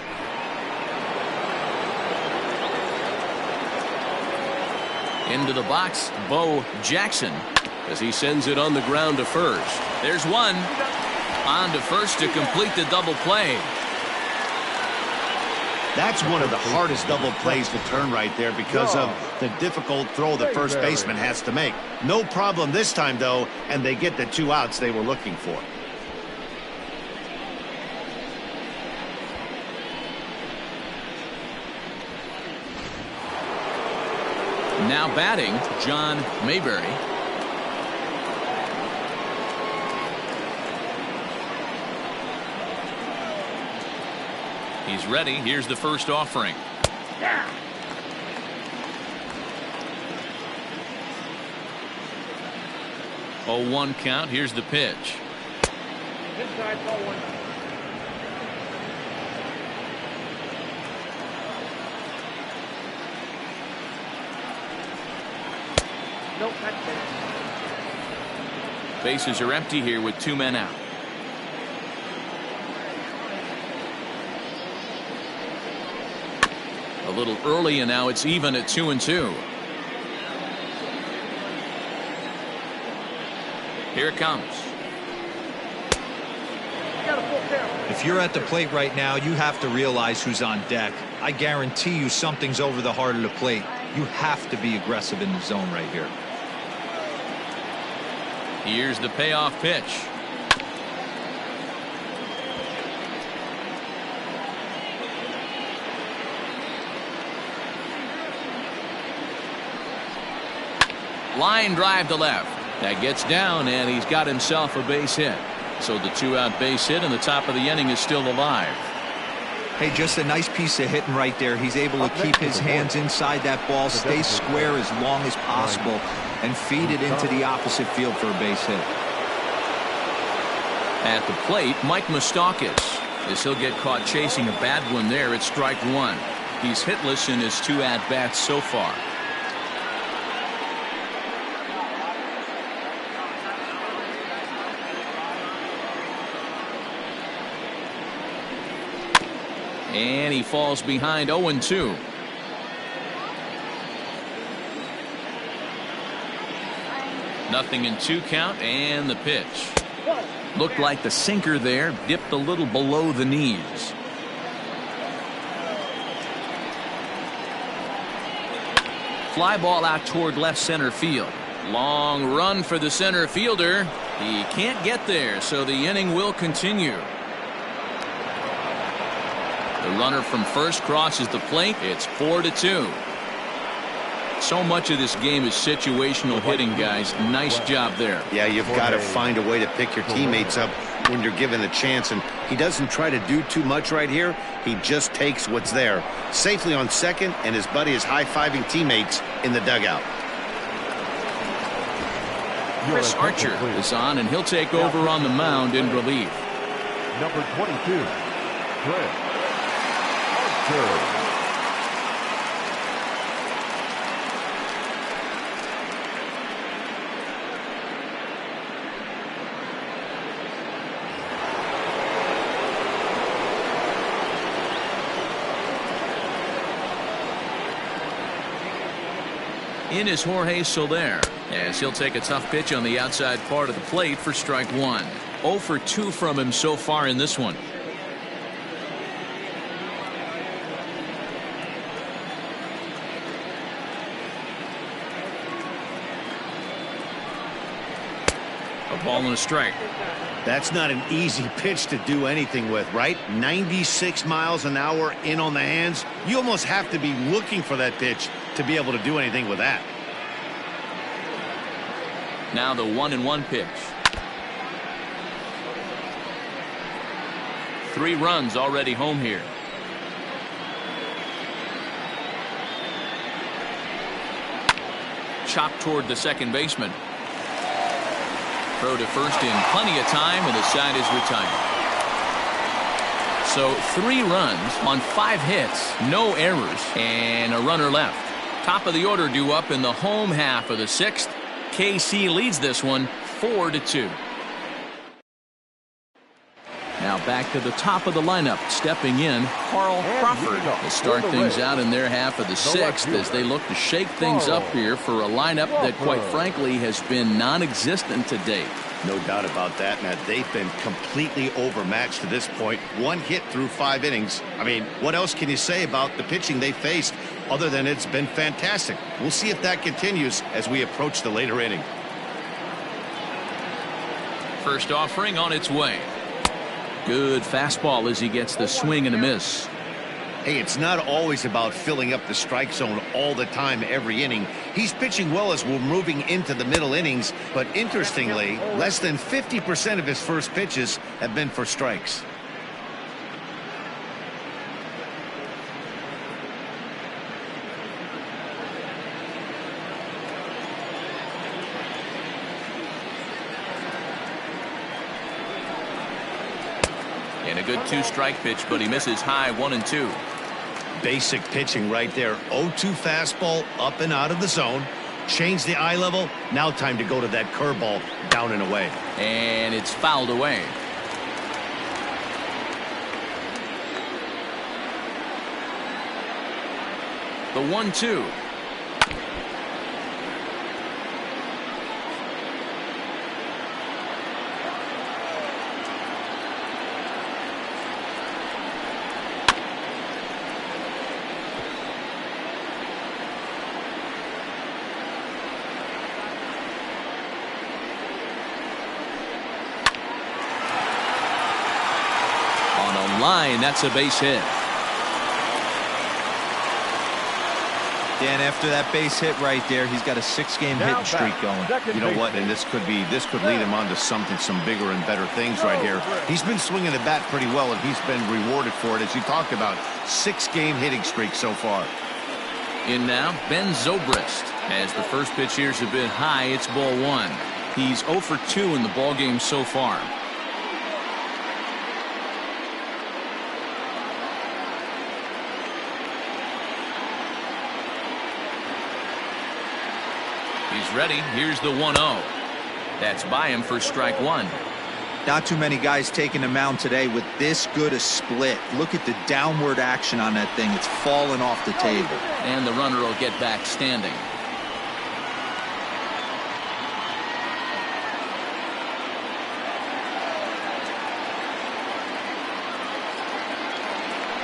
Into the box, Bo Jackson, as he sends it on the ground to first. There's one. On to first to complete the double play. That's one of the hardest double plays to turn right there because of the difficult throw the first baseman has to make. No problem this time, though, and they get the 2 outs they were looking for. Now batting, John Mayberry. He's ready. Here's the first offering. Yeah. 0-1 count. Here's the pitch. Inside, ball 1. Nope, that's it. Bases are empty here with 2 men out. A little early, and now it's even at 2-2. Here it comes. If you're at the plate right now, you have to realize who's on deck. I guarantee you something's over the heart of the plate. You have to be aggressive in the zone right here. Here's the payoff pitch. Line drive to left. That gets down, and he's got himself a base hit. So the 2-out base hit, and the top of the inning is still alive. Hey, just a nice piece of hitting right there. He's able to keep his hands inside that ball, stay square as long as possible, and feed it into the opposite field for a base hit. At the plate, Mike Moustakas, as he'll get caught chasing a bad one there at strike 1. He's hitless in his 2 at-bats so far. And he falls behind 0-2. Nothing in 2 count, and the pitch. Looked like the sinker there, dipped a little below the knees. Fly ball out toward left center field. Long run for the center fielder. He can't get there, so the inning will continue. The runner from first crosses the plate. It's 4-2. So much of this game is situational hitting, guys. Nice job there. Yeah, you've got to find a way to pick your teammates up when you're given the chance, and he doesn't try to do too much right here. He just takes what's there. Safely on second, and his buddy is high-fiving teammates in the dugout. Chris Archer is on, and he'll take over on the mound in relief. Number 22, Chris Archer. In is Jorge Soler, as he'll take a tough pitch on the outside part of the plate for strike one. 0 for 2 from him so far in this one. A ball and a strike. That's not an easy pitch to do anything with, right? 96 miles an hour in on the hands. You almost have to be looking for that pitch to be able to do anything with that. Now the 1-1 pitch. 3 runs already home here. Chopped toward the second baseman. Throw to first in plenty of time, and the side is retired. So 3 runs on 5 hits, no errors, and a runner left. Top of the order due up in the home half of the 6th. KC leads this one 4-2. Now back to the top of the lineup. Stepping in, Carl Crawford to start things out in their half of the 6th as they look to shake things up here for a lineup that, quite frankly, has been non-existent to date. No doubt about that, Matt. They've been completely overmatched to this point. 1 hit through 5 innings. I mean, what else can you say about the pitching they faced other than it's been fantastic? We'll see if that continues as we approach the later inning. First offering on its way. Good fastball as he gets the swing and a miss. Hey, it's not always about filling up the strike zone all the time every inning. He's pitching well as we're moving into the middle innings, but interestingly, less than 50% of his first pitches have been for strikes. And a good 2-strike pitch, but he misses high 1 and 2. Basic pitching right there. 0-2 fastball up and out of the zone. Change the eye level. Now time to go to that curveball down and away. And it's fouled away. The 1-2. Line, that's a base hit. Dan, after that base hit right there, he's got a 6-game hitting streak going. You know what? And this could lead him on to some bigger and better things right here. He's been swinging the bat pretty well, and he's been rewarded for it, as you talked about. 6-game hitting streak so far. In now, Ben Zobrist. As the first pitch here's a bit high, it's ball 1. He's 0 for 2 in the ball game so far. He's ready. Here's the 1-0. That's by him for strike 1. Not too many guys taking the mound today with this good a split. Look at the downward action on that thing. It's falling off the table. And the runner will get back standing.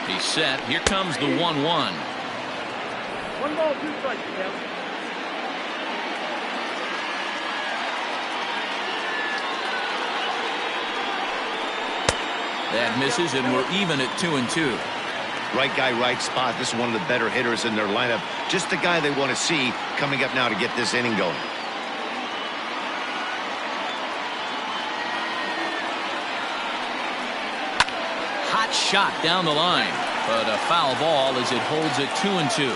He's set. Here comes the 1-1. 1 ball, 2 strikes, Cal. That misses, and we're even at 2-2. Right guy, right spot. This is one of the better hitters in their lineup. Just the guy they want to see coming up now to get this inning going. Hot shot down the line, but a foul ball as it holds it 2-2.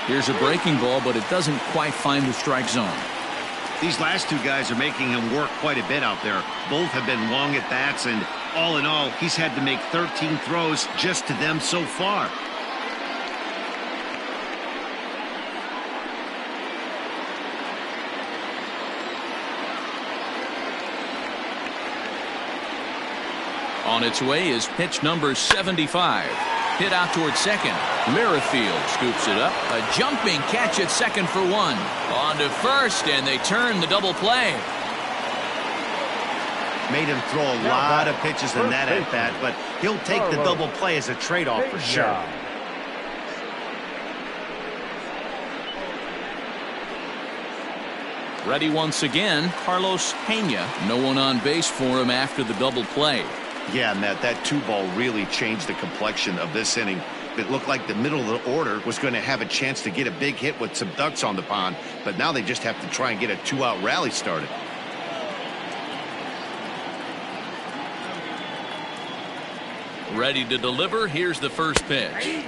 Here's a breaking ball, but it doesn't quite find the strike zone. These last two guys are making him work quite a bit out there. Both have been long at bats, and all in all, he's had to make 13 throws just to them so far. On its way is pitch number 75. Hit out towards second. Merrifield scoops it up. A jumping catch at second for one. On to first, and they turn the double play. Made him throw a lot of pitches in that at bat, but he'll take the double play as a trade-off for sure. Ready once again, Carlos Pena. No one on base for him after the double play. Yeah, Matt, that 2-ball really changed the complexion of this inning. It looked like the middle of the order was going to have a chance to get a big hit with some ducks on the pond, but now they just have to try and get a 2-out rally started. Ready to deliver. Here's the first pitch. 0-1.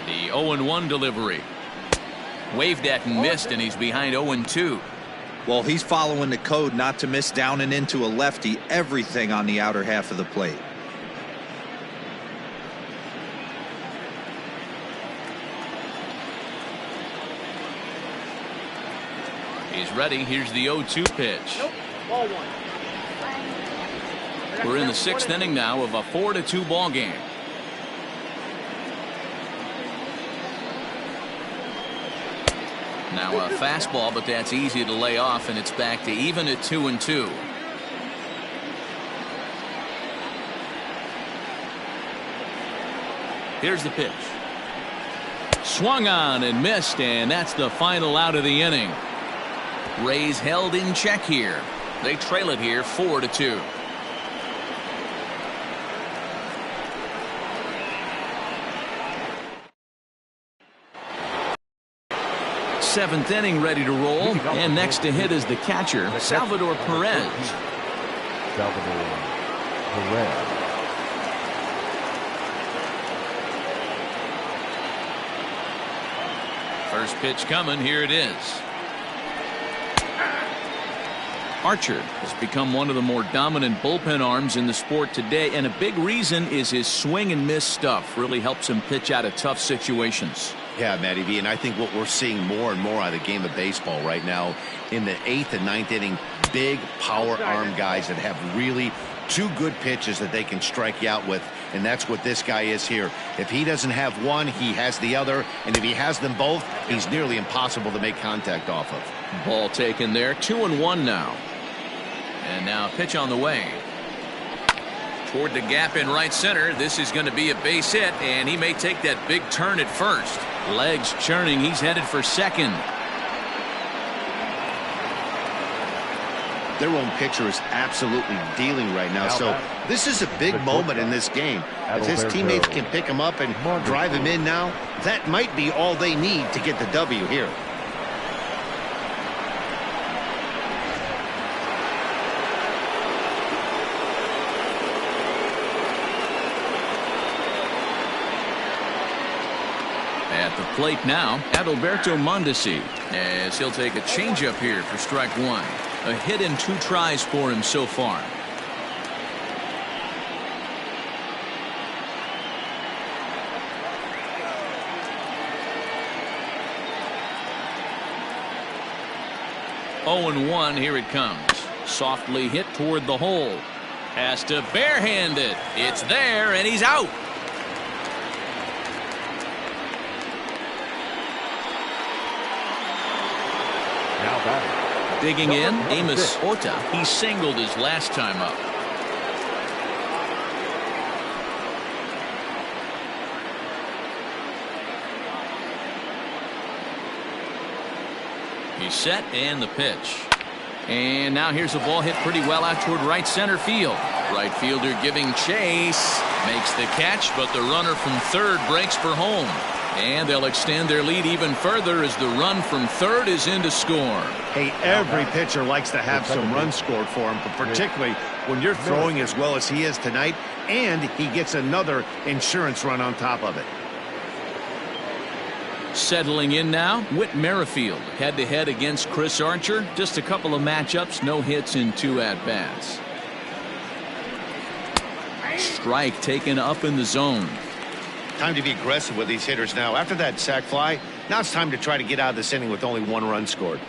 The 0-1 delivery. Waved at and missed, and he's behind 0-2. Well, he's following the code not to miss down and into a lefty. Everything on the outer half of the plate. He's ready. Here's the 0-2 pitch. Nope. Ball one. We're in the sixth inning now of a 4-2 ball game. Now a fastball, but that's easy to lay off, and it's back to even at 2-2. Here's the pitch. Swung on and missed, and that's the final out of the inning. Rays held in check here. They trail it here 4-2. Seventh inning ready to roll, and next to hit is the catcher, Salvador Perez. Salvador Perez. First pitch coming. Here it is. Archer has become one of the more dominant bullpen arms in the sport today, and a big reason is his swing and miss stuff. Really helps him pitch out of tough situations. Yeah, Matty V, and I think what we're seeing more and more out of the game of baseball right now in the 8th and 9th inning, big power arm guys that have really two good pitches that they can strike you out with, and that's what this guy is here. If he doesn't have one, he has the other, and if he has them both, he's nearly impossible to make contact off of. Ball taken there. 2-1 now. And now a pitch on the way. Toward the gap in right center. This is going to be a base hit, and he may take that big turn at first. Legs churning. He's headed for second. Their own pitcher is absolutely dealing right now, so this is a big moment in this game. If his teammates can pick him up and drive him in now, that might be all they need to get the W here. At the plate now, Adalberto Mondesi, as he'll take a changeup here for strike one. A hit in 2 tries for him so far. Oh, 0-1, here it comes. Softly hit toward the hole. Has to barehand it. It's there, and he's out. Now batting. Digging in, Amos Ota. He singled his last time up. He's set and the pitch. And now here's a ball hit pretty well out toward right center field. Right fielder giving chase. Makes the catch, but the runner from third breaks for home. And they'll extend their lead even further as the run from third is in to score. Hey, every pitcher likes to have some runs scored for him, but particularly when you're throwing as well as he is tonight, and he gets another insurance run on top of it. Settling in now, Whit Merrifield head-to-head against Chris Archer. Just a couple of matchups, no hits in 2 at-bats. Strike taken up in the zone. Time to be aggressive with these hitters now. After that sac fly, now it's time to try to get out of this inning with only 1 run scored.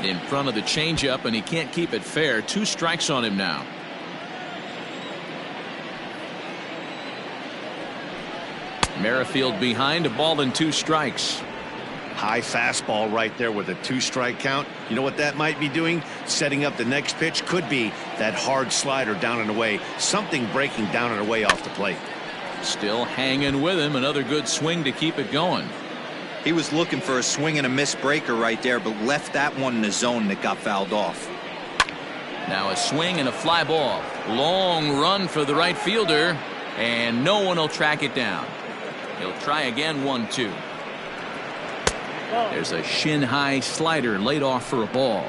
In front of the changeup, and he can't keep it fair. 2 strikes on him now. Merrifield behind, a ball and 2 strikes. High fastball right there with a 2-strike count. You know what that might be doing? Setting up the next pitch. Could be that hard slider down and away. Something breaking down and away off the plate. Still hanging with him. Another good swing to keep it going. He was looking for a swing and a miss breaker right there, but left that one in the zone that got fouled off. Now a swing and a fly ball. Long run for the right fielder, and no one will track it down. He'll try again. 1-2. There's a shin-high slider laid off for a ball.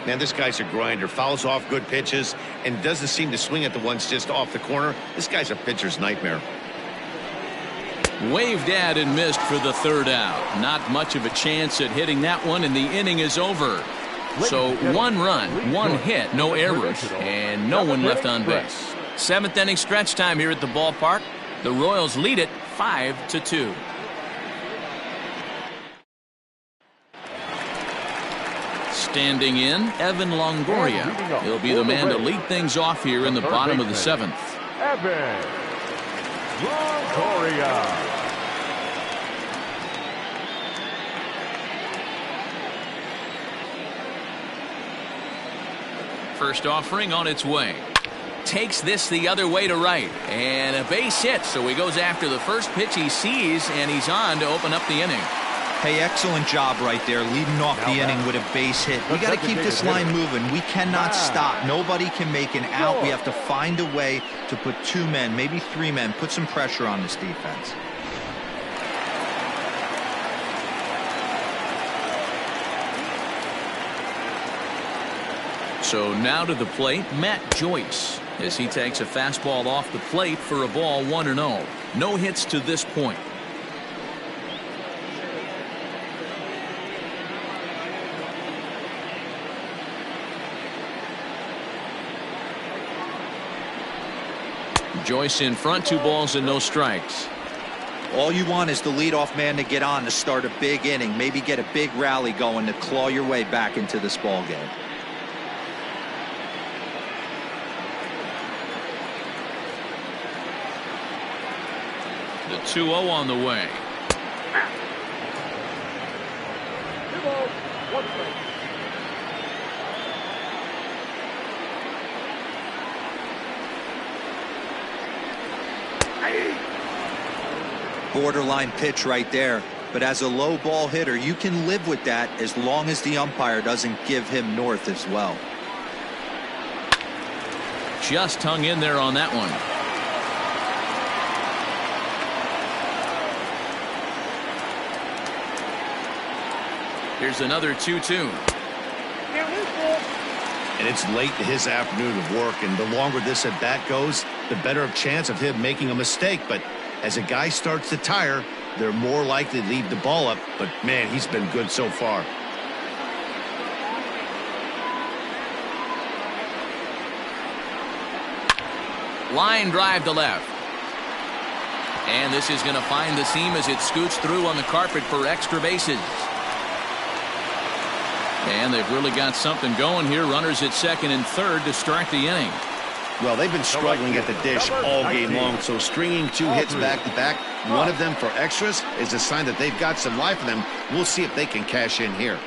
Man, this guy's a grinder. Fouls off good pitches and doesn't seem to swing at the ones just off the corner. This guy's a pitcher's nightmare. Waved at and missed for the 3rd out. Not much of a chance at hitting that one, and the inning is over. So 1 run, 1 hit, no errors, and no one left on base. 7th inning stretch time here at the ballpark. The Royals lead it 5-2. Standing in, Evan Longoria. He'll be the man to lead things off here in the bottom of the 7th. Evan Longoria. First offering on its way. Takes this the other way to right. And a base hit, so he goes after the first pitch he sees, and he's on to open up the inning. Hey, excellent job right there, leading off the inning with a base hit. We got to keep this line moving. We cannot stop. Nobody can make an out. We have to find a way to put 2 men, maybe 3 men, put some pressure on this defense. So now to the plate, Matt Joyce, as he takes a fastball off the plate for a ball. 1-0. No hits to this point. Joyce in front, 2 balls and no strikes. All you want is the leadoff man to get on to start a big inning, maybe get a big rally going to claw your way back into this ball game. The 2-0 on the way. 2 balls, 1 strike. Borderline pitch right there, but as a low ball hitter you can live with that as long as the umpire doesn't give him north as well. Just hung in there on that one. Here's another 2-2. And it's late in his afternoon of work, and the longer this at bat goes, the better of chance of him making a mistake. But as a guy starts to tire, they're more likely to leave the ball up. But man, he's been good so far. Line drive to left. And this is going to find the seam as it scoots through on the carpet for extra bases. And they've really got something going here. Runners at second and third to start the inning. Well, they've been struggling at the dish all game long, so stringing 2 hits back-to-back, one of them for extras, is a sign that they've got some life in them. We'll see if they can cash in here.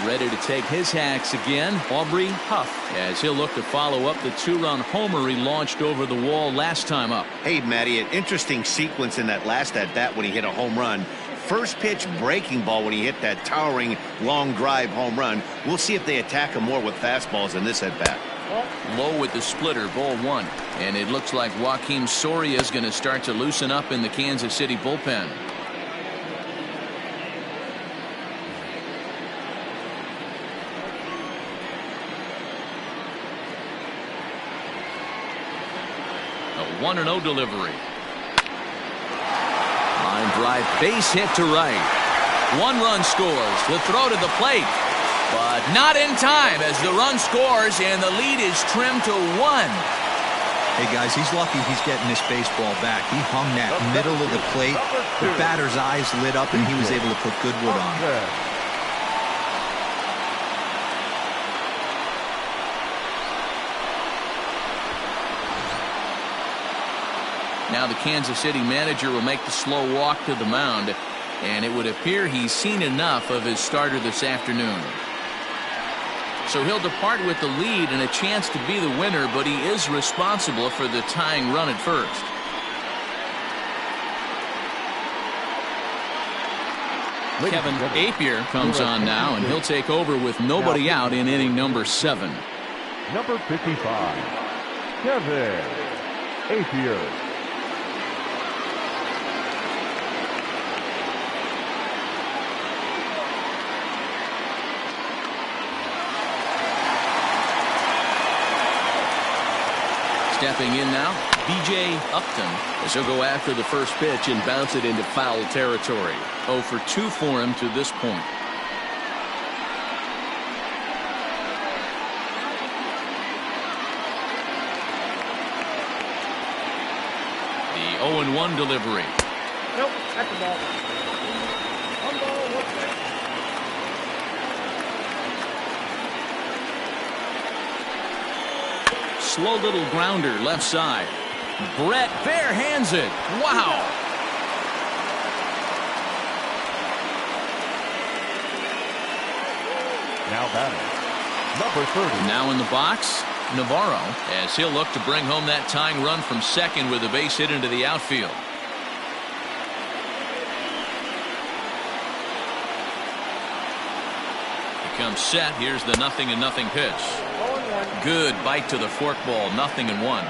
Ready to take his hacks again, Aubrey Huff, as he'll look to follow up the 2-run homer he launched over the wall last time up. Hey, Matty, an interesting sequence in that last at-bat when he hit a home run. First pitch breaking ball when he hit that towering long drive home run. We'll see if they attack him more with fastballs in this at-bat. Low with the splitter, ball 1. And it looks like Joakim Soria is going to start to loosen up in the Kansas City bullpen. A 1-0 delivery. Line drive, base hit to right. 1 run scores. The throw to the plate, but not in time as the run scores and the lead is trimmed to 1. Hey guys, he's lucky he's getting this baseball back. He hung that middle of the plate. The batter's eyes lit up and he was able to put good wood on it. Now the Kansas City manager will make the slow walk to the mound, and it would appear he's seen enough of his starter this afternoon. So he'll depart with the lead and a chance to be the winner, but he is responsible for the tying run at first. Kevin Apier comes on now, and he'll take over with nobody out in inning number 7. Number 55, Kevin Apier. Stepping in now, B.J. Upton, as he'll go after the first pitch and bounce it into foul territory. 0 for 2 for him to this point. The 0-1 delivery. Nope, that's the ball. 1 ball, 1 strike. Slow little grounder left side. Brett bare hands it. Wow. Now batting, number 30. Now in the box, Navarro, as he'll look to bring home that tying run from second with a base hit into the outfield. He comes set. Here's the 0-0 pitch. Good bite to the forkball, 0-1.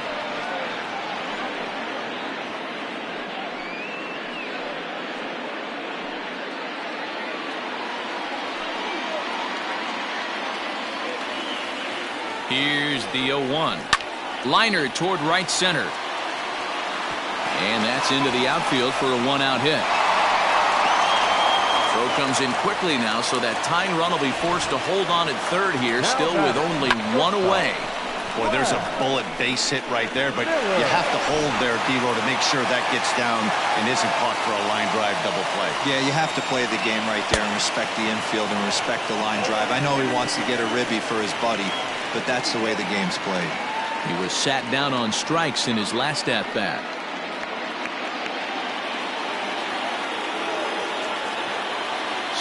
Here's the 0-1. Liner toward right center. And that's into the outfield for a 1-out hit. Throw comes in quickly now, so that tying run will be forced to hold on at third here, still with only 1 away. Boy, there's a bullet base hit right there, but you have to hold there, D-Row, to make sure that gets down and isn't caught for a line drive double play. Yeah, you have to play the game right there and respect the infield and respect the line drive. I know he wants to get a ribby for his buddy, but that's the way the game's played. He was sat down on strikes in his last at-bat.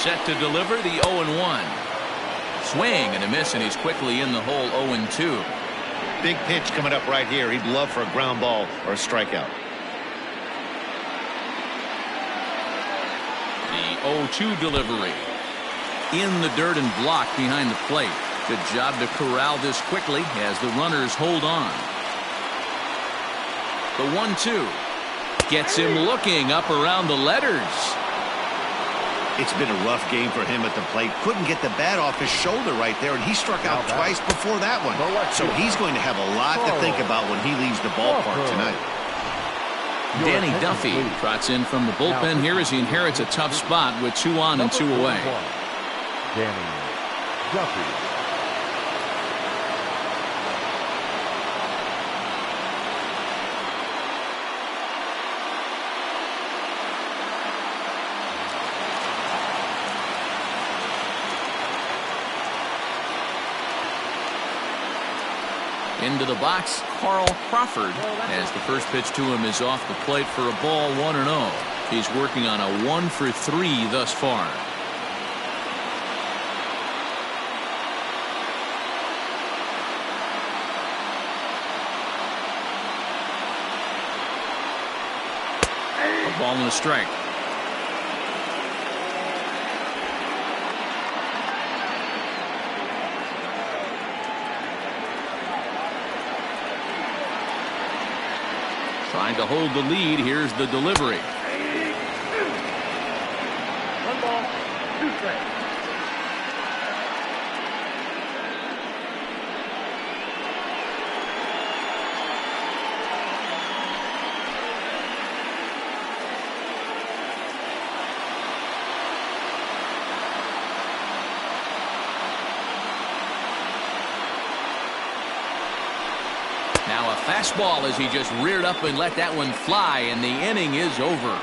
Set to deliver the 0-1. Swing and a miss, and he's quickly in the hole. 0-2. Big pitch coming up right here. He'd love for a ground ball or a strikeout. The 0-2 delivery. In the dirt and blocked behind the plate. Good job to corral this quickly as the runners hold on. The 1-2 gets him looking up around the letters. It's been a rough game for him at the plate. Couldn't get the bat off his shoulder right there, and he struck out twice before that one. So he's going to have a lot to think about when he leaves the ballpark tonight. Danny Duffy trots in from the bullpen here as he inherits a tough spot with 2 on and 2 away. Danny Duffy. Into the box, Carl Crawford, as the first pitch to him is off the plate for a ball. 1-0. He's working on a 1 for 3 thus far. A ball and a strike. Trying to hold the lead. Here's the delivery. 1 ball, 2 strikes. Now a fastball as he just reared up and let that one fly, and the inning is over.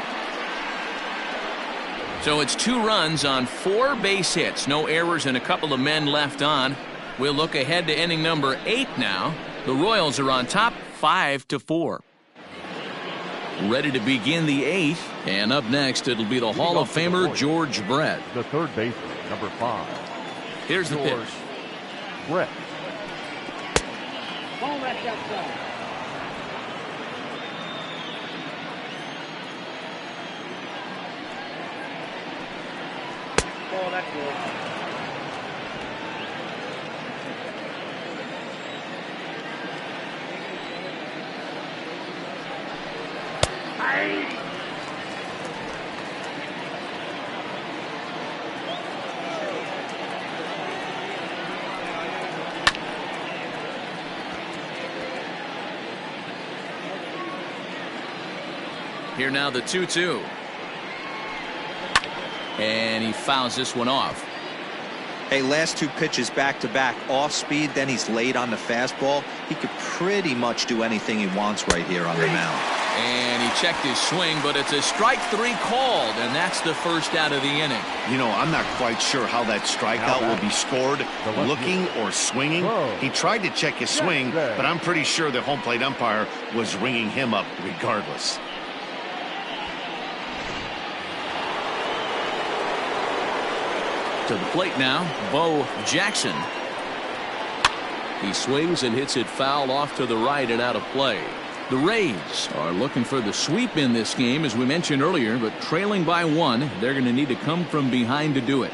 So it's 2 runs on 4 base hits, no errors, and a couple of men left on. We'll look ahead to inning number 8 now. The Royals are on top 5-4. Ready to begin the 8th, and up next it'll be the Hall of Famer George Brett. The third baseman, number 5. Here's the pitch. Brett. Ball wrapped outside. Ball, that's good. Here now the 2-2. And he fouls this one off. Hey, last 2 pitches back-to-back off speed, then he's late on the fastball. He could pretty much do anything he wants right here on the mound. And he checked his swing, but it's a strike 3 called, and that's the first out of the inning. You know, I'm not quite sure how that strikeout will be scored, looking or swinging. He tried to check his swing, but I'm pretty sure the home plate umpire was ringing him up regardless. To the plate now, Bo Jackson. He swings and hits it foul off to the right and out of play. The Rays are looking for the sweep in this game, as we mentioned earlier, but trailing by 1, they're going to need to come from behind to do it.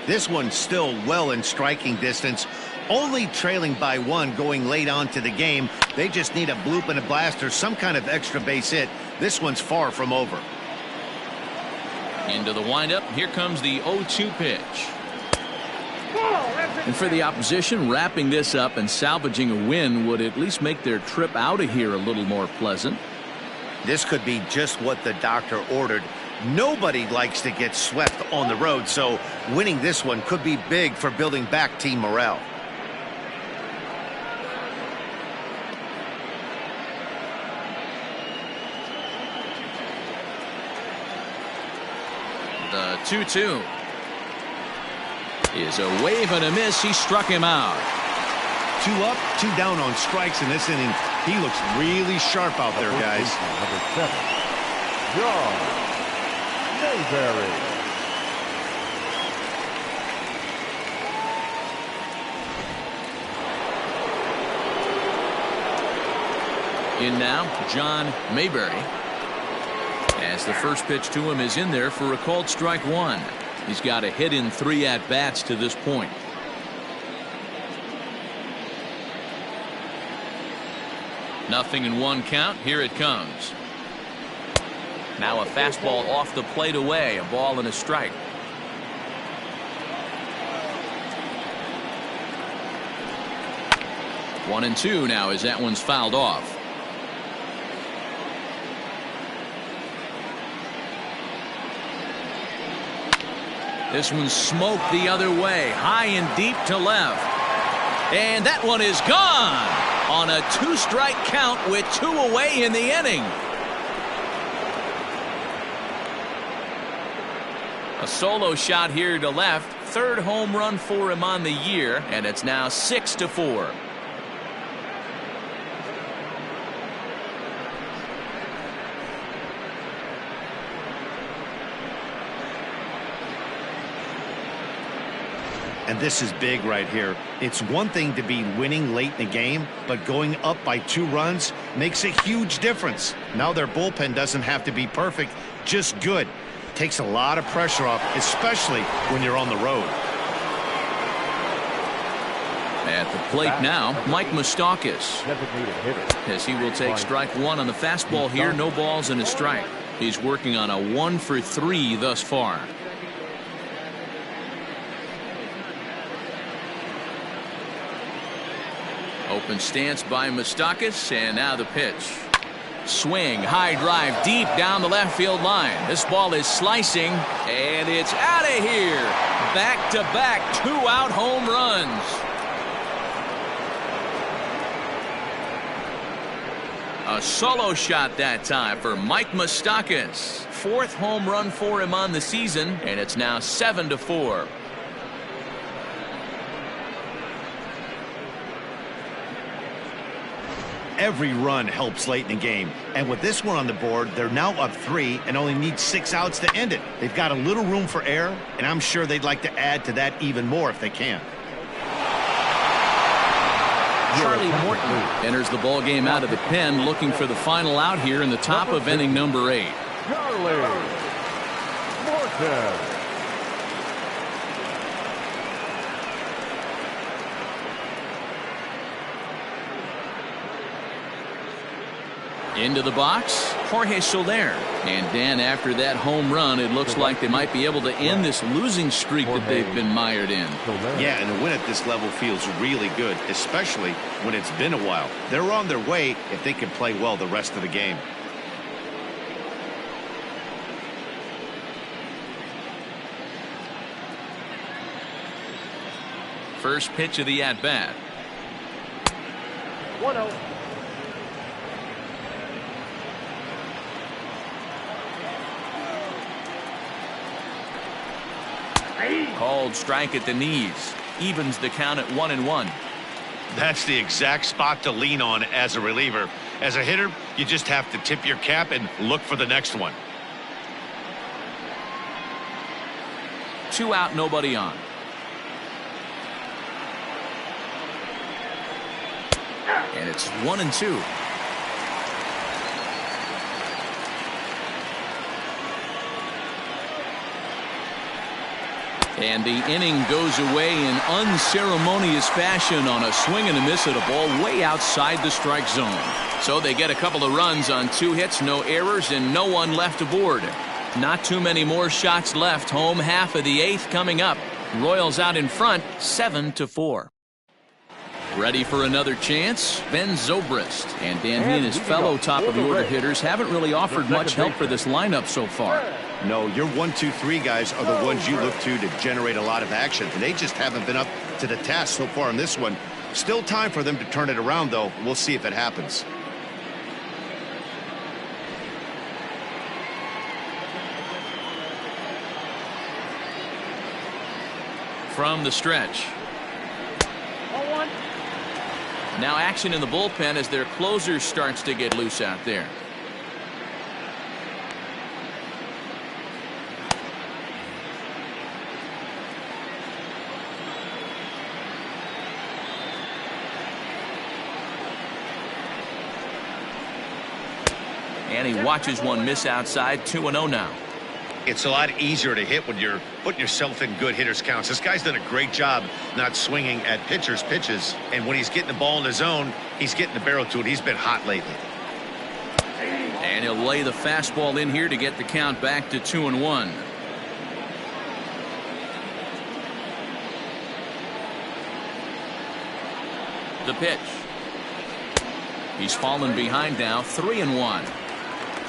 This one's still well in striking distance, only trailing by 1 going late on to the game. They just need a bloop and a blast or some kind of extra base hit. This one's far from over. Into the windup. Here comes the 0-2 pitch. And for the opposition, wrapping this up and salvaging a win would at least make their trip out of here a little more pleasant. This could be just what the doctor ordered. Nobody likes to get swept on the road, so winning this one could be big for building back team morale. The 2-2 is a wave and a miss. He struck him out. 2 up, 2 down on strikes in this inning. He looks really sharp out there, guys. Number 7, John Mayberry. In now, John Mayberry. As the first pitch to him is in there for a called strike 1. He's got a hit in 3 at-bats to this point. Nothing in 1 count. Here it comes. Now a fastball off the plate away. A ball and a strike. One and 2 now as that one's fouled off. This one's smoked the other way, high and deep to left. And that one is gone on a 2-strike count with 2 away in the inning. A solo shot here to left. 3rd home run for him on the year, and it's now 6-4. And this is big right here. It's one thing to be winning late in the game, but going up by 2 runs makes a huge difference. Now their bullpen doesn't have to be perfect, just good. Takes a lot of pressure off, especially when you're on the road. At the plate now, Mike Moustakas, as he will take strike 1 on the fastball here. No balls and a strike. He's working on a 1 for 3 thus far. Open stance by Moustakas, and now the pitch. Swing, high drive, deep down the left field line. This ball is slicing, and it's out of here. Back-to-back 2-out home runs. A solo shot that time for Mike Moustakas. 4th home run for him on the season, and it's now 7-4. Every run helps late in the game, and with this one on the board, they're now up 3 and only need 6 outs to end it. They've got a little room for error, and I'm sure they'd like to add to that even more if they can. Charlie Morton enters the ball game out of the pen, looking for the final out here in the top of inning number 8. Charlie Morton. Into the box, Jorge Soler. And Dan, after that home run, it looks like they might be able to end this losing streak that they've been mired in. Yeah, and a win at this level feels really good, especially when it's been a while. They're on their way if they can play well the rest of the game. First pitch of the at-bat. 1-0. Called strike at the knees. Evens the count at 1-1. That's the exact spot to lean on as a reliever. As a hitter, you just have to tip your cap and look for the next one. 2 out, nobody on. And it's 1-2. And the inning goes away in unceremonious fashion on a swing and a miss at a ball way outside the strike zone. So they get a couple of runs on 2 hits, no errors, and no one left aboard. Not too many more shots left. Home half of the 8th coming up. Royals out in front, 7-4. Ready for another chance? Ben Zobrist. And Dan, he and his fellow top-of-the-order hitters haven't really offered much help for this lineup so far. No, your 1, 2, 3 guys are the ones you look to generate a lot of action. They just haven't been up to the task so far in this one. Still time for them to turn it around, though. We'll see if it happens. From the stretch. 0-1. Now action in the bullpen as their closer starts to get loose out there. And he watches one miss outside. 2-0 now. It's a lot easier to hit when you're putting yourself in good hitters counts. This guy's done a great job not swinging at pitchers' pitches. And when he's getting the ball in the zone, he's getting the barrel to it. He's been hot lately. And he'll lay the fastball in here to get the count back to 2-1. The pitch. He's fallen behind now, 3-1.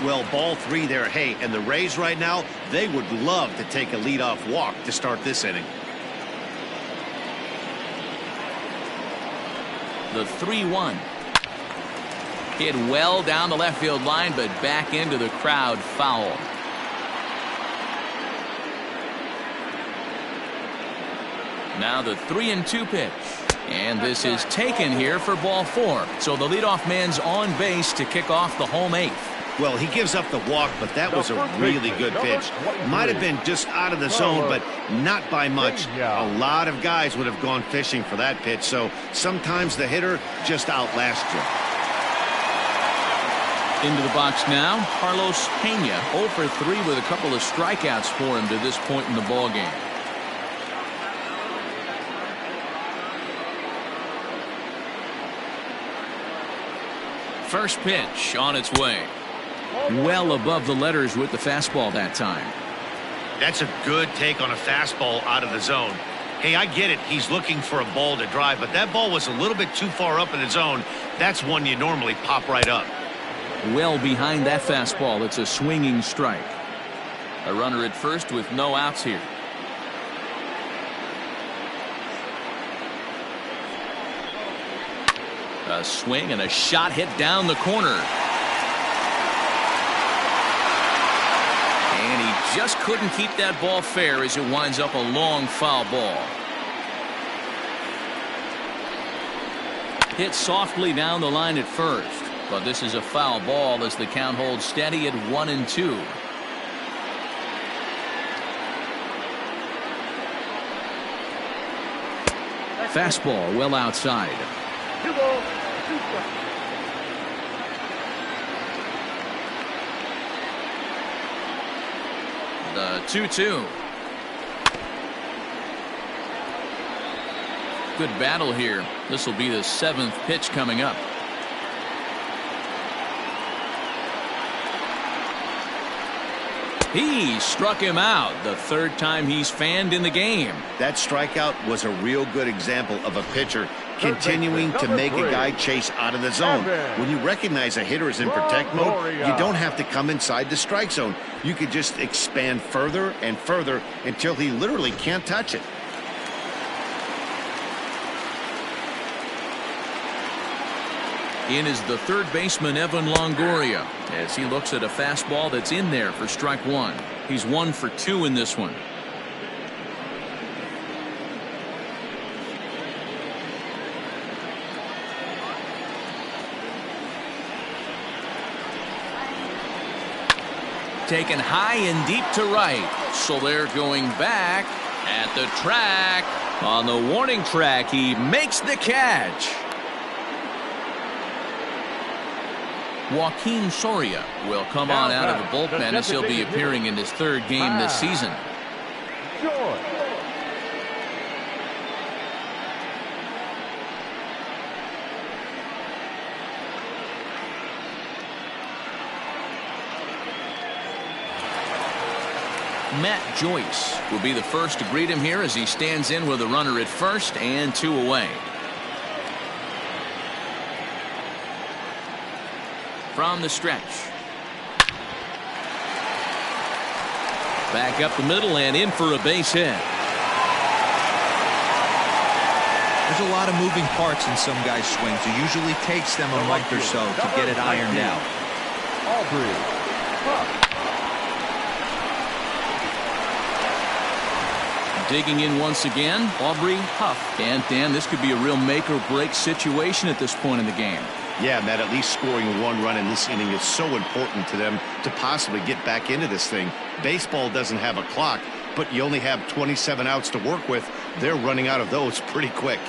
Well, ball 3 there. Hey, and the Rays right now, they would love to take a leadoff walk to start this inning. The 3-1. Hit well down the left field line, but back into the crowd, foul. Now the 3-2 pitch. And this is taken here for ball 4. So the leadoff man's on base to kick off the home 8th. Well, he gives up the walk, but that was a really good pitch. Might have been just out of the zone, but not by much. A lot of guys would have gone fishing for that pitch, so sometimes the hitter just outlasts you. Into the box now, Carlos Pena, 0 for 3 with a couple of strikeouts for him to this point in the ballgame. First pitch on its way. Well above the letters with the fastball that time. That's a good take on a fastball out of the zone. Hey, I get it. He's looking for a ball to drive, but that ball was a little bit too far up in the zone. That's one you normally pop right up. Well behind that fastball. It's a swinging strike. A runner at first with no outs here. A swing and a shot hit down the corner. And he just couldn't keep that ball fair as it winds up a long foul ball. Hit softly down the line at first, but this is a foul ball as the count holds steady at 1-2. Fastball well outside. 2 balls, 2 strikes. The 2-2. Good battle here. This will be the 7th pitch coming up. He struck him out, the 3rd time he's fanned in the game. That strikeout was a real good example of a pitcher continuing to make a guy chase out of the zone. When you recognize a hitter is in protect mode, you don't have to come inside the strike zone. You could just expand further and further until he literally can't touch it. In is the 3rd baseman, Evan Longoria, as he looks at a fastball that's in there for strike 1. He's 1 for 2 in this one. Taken high and deep to right. So they're going back at the track. On the warning track, he makes the catch. Joaquin Soria will come on out of the bullpen as he'll be appearing in his 3rd game this season. Matt Joyce will be the first to greet him here as he stands in with a runner at first and 2 away. From the stretch. Back up the middle and in for a base hit. There's a lot of moving parts in some guys' swings. It usually takes them a month or so to get it ironed out. Digging in once again, Aubrey Huff. And Dan, this could be a real make or break situation at this point in the game. Yeah, Matt, at least scoring 1 run in this inning is so important to them to possibly get back into this thing. Baseball doesn't have a clock, but you only have 27 outs to work with. They're running out of those pretty quick.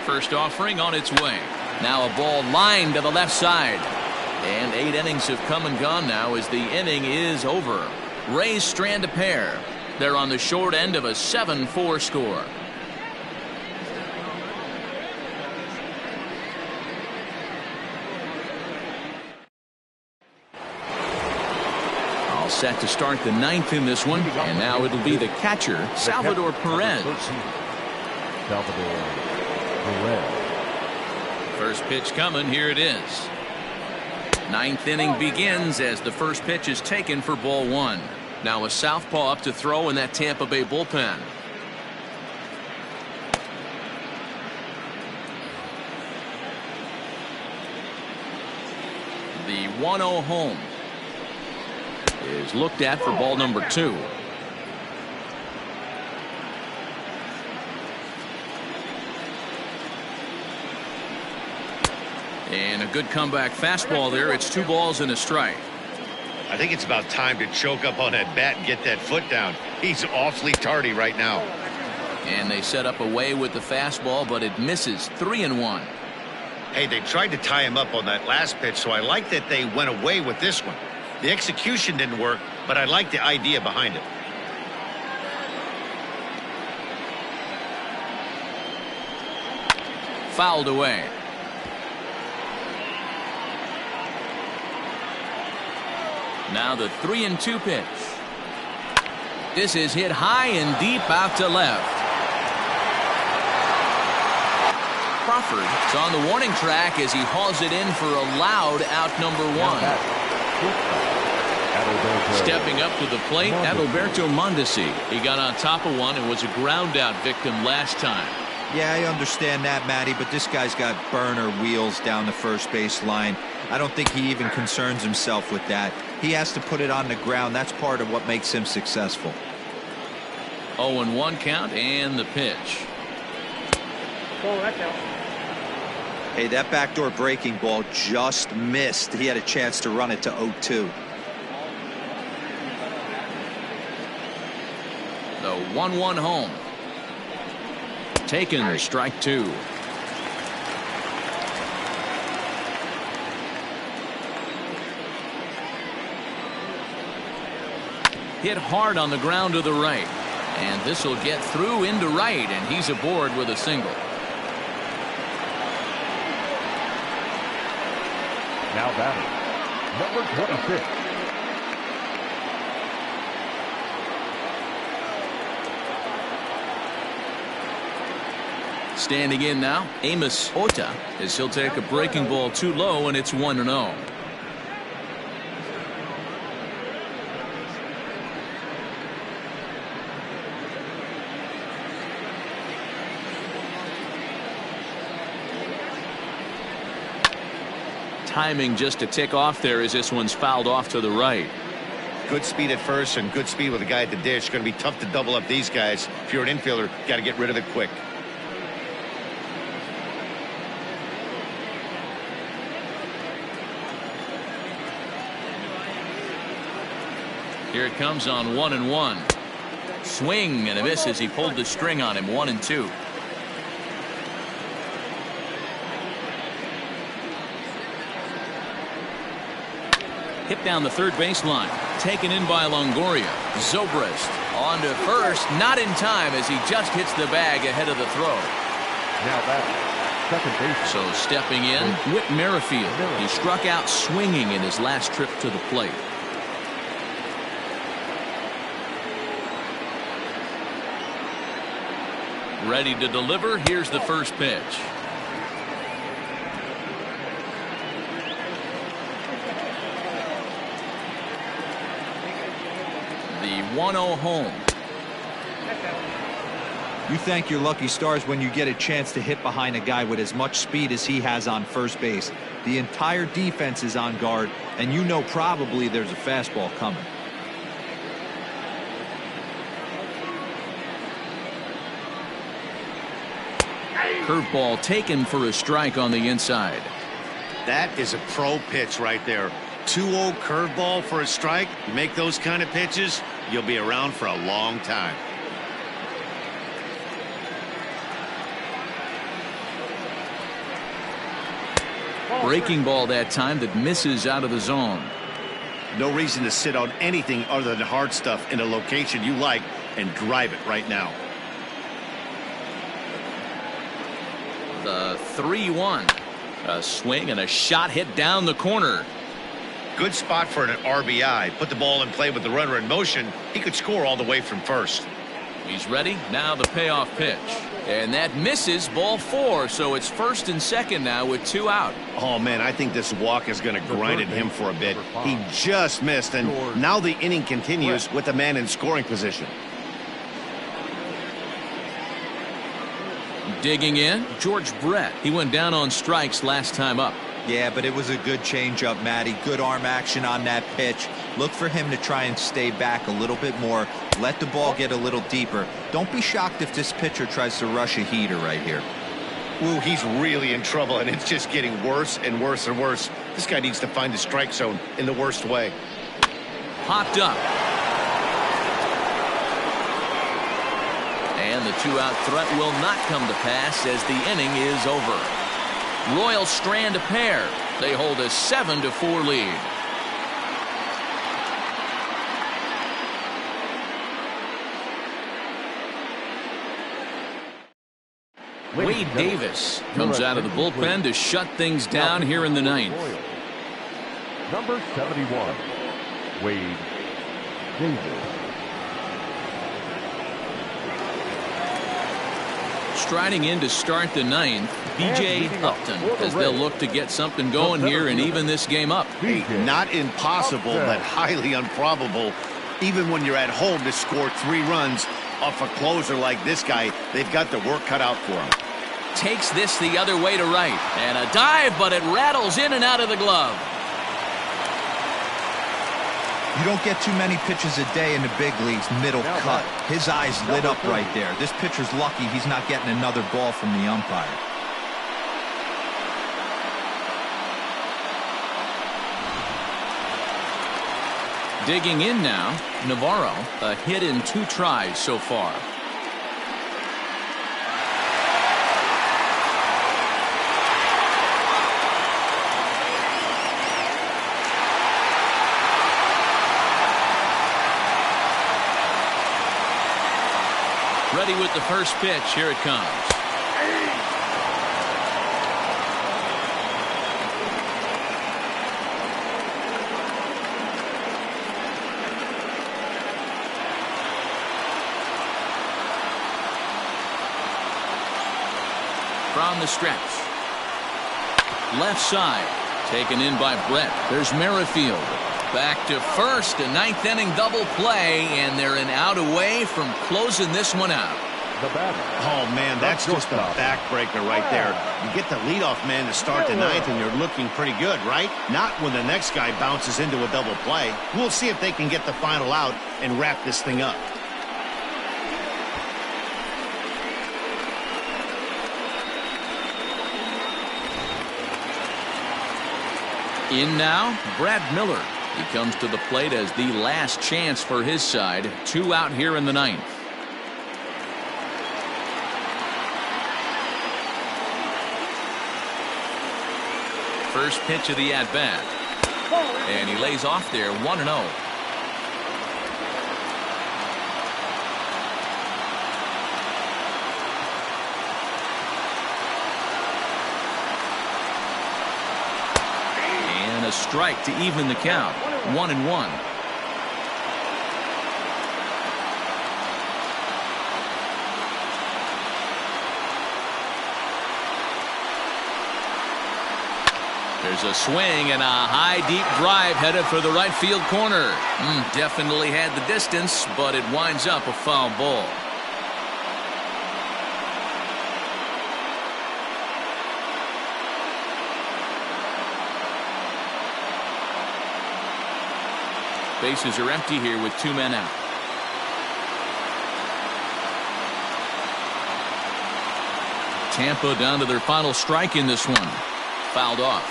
First offering on its way. Now a ball lined to the left side. And 8 innings have come and gone now as the inning is over. Rays strand a pair. They're on the short end of a 7-4 score. All set to start the 9th in this one. And now it'll be the catcher, Salvador Perez. First pitch coming. Here it is. 9th inning begins as the first pitch is taken for ball 1. Now a southpaw up to throw in that Tampa Bay bullpen. The 1-0 home is looked at for ball number 2. And a good comeback fastball there. It's 2 balls and a strike. I think it's about time to choke up on that bat and get that foot down. He's awfully tardy right now. And they set up away with the fastball, but it misses. 3-1. Hey, they tried to tie him up on that last pitch, so I like that they went away with this one. The execution didn't work, but I like the idea behind it. Fouled away. Now the 3-2 pitch. This is hit high and deep out to left. Crawford is on the warning track as he hauls it in for a loud out number 1. Stepping up to the plate, Adalberto Mondesi. He got on top of one and was a ground out victim last time. Yeah, I understand that, Matty, but this guy's got burner wheels down the first base line. I don't think he even concerns himself with that. He has to put it on the ground. That's part of what makes him successful. 0-1 count and the pitch. Hey, that backdoor breaking ball just missed. He had a chance to run it to 0-2. The 1-1 home. Taken, strike 2. Hit hard on the ground to the right. And this will get through into right, and he's aboard with a single. Now batting, number 26. Standing in now, Amos Ota, as he'll take a breaking ball too low, and it's 1-0. Timing just a tick off there as this one's fouled off to the right. Good speed at first and good speed with a guy at the dish. It's going to be tough to double up these guys. If you're an infielder, got to get rid of it quick. Here it comes on 1-1. Swing and a miss as he pulled the string on him. 1-2. Hit down the third baseline. Taken in by Longoria. Zobrist on to first. Not in time as he just hits the bag ahead of the throw. Now batting, second base. So stepping in, Whit Merrifield. He struck out swinging in his last trip to the plate. Ready to deliver. Here's the first pitch. The 1-0 home. You thank your lucky stars when you get a chance to hit behind a guy with as much speed as he has on first base. The entire defense is on guard, and you know probably there's a fastball coming. Curveball taken for a strike on the inside. That is a pro pitch right there. 2-0 curveball for a strike. You make those kind of pitches, you'll be around for a long time. Breaking ball that time that misses out of the zone. No reason to sit on anything other than hard stuff in a location you like and drive it right now. The 3-1. A swing and a shot hit down the corner. Good spot for an RBI. Put the ball in play with the runner in motion. He could score all the way from first. He's ready. Now the payoff pitch. And that misses, ball 4. So it's first and second now with 2 out. Oh, man, I think this walk is going to grind at him for a bit. He just missed, and now the inning continues with the man in scoring position. Digging in, George Brett. He went down on strikes last time up. Yeah, but it was a good changeup, Matty. Good arm action on that pitch. Look for him to try and stay back a little bit more. Let the ball get a little deeper. Don't be shocked if this pitcher tries to rush a heater right here. Ooh, he's really in trouble, and it's just getting worse and worse and worse. This guy needs to find the strike zone in the worst way. Popped up. And the two-out threat will not come to pass as the inning is over. Royals strand a pair. They hold a 7-4 lead. Wade Davis comes out of the bullpen to shut things down here in the ninth. Number 71, Wade Davis. Striding in to start the ninth, B.J. Upton, as they'll look to get something going here and even this game up. Hey, not impossible, but highly improbable. Even when you're at home to score 3 runs off a closer like this guy, they've got the work cut out for him. Takes this the other way to right. And a dive, but it rattles in and out of the glove. You don't get too many pitches a day in the big leagues middle cut. His eyes lit up right there. This pitcher's lucky he's not getting another ball from the umpire. Digging in now, Navarro, a hit in 2 tries so far. Ready with the first pitch. Here it comes. From the stretch. Left side. Taken in by Brett. There's Merrifield. Back to first, a 9th inning double play, and they're an out away from closing this one out. Oh, man, that's just a backbreaker right there. You get the leadoff man to start the 9th, and you're looking pretty good, right? Not when the next guy bounces into a double play. We'll see if they can get the final out and wrap this thing up. In now, Brad Miller. He comes to the plate as the last chance for his side. 2 out here in the 9th. First pitch of the at-bat. And he lays off there 1-0. A strike to even the count. 1-1. There's a swing and a high deep drive headed for the right field corner. Definitely had the distance, but it winds up a foul ball. Bases are empty here with 2 men out. Tampa down to their final strike in this one. Fouled off.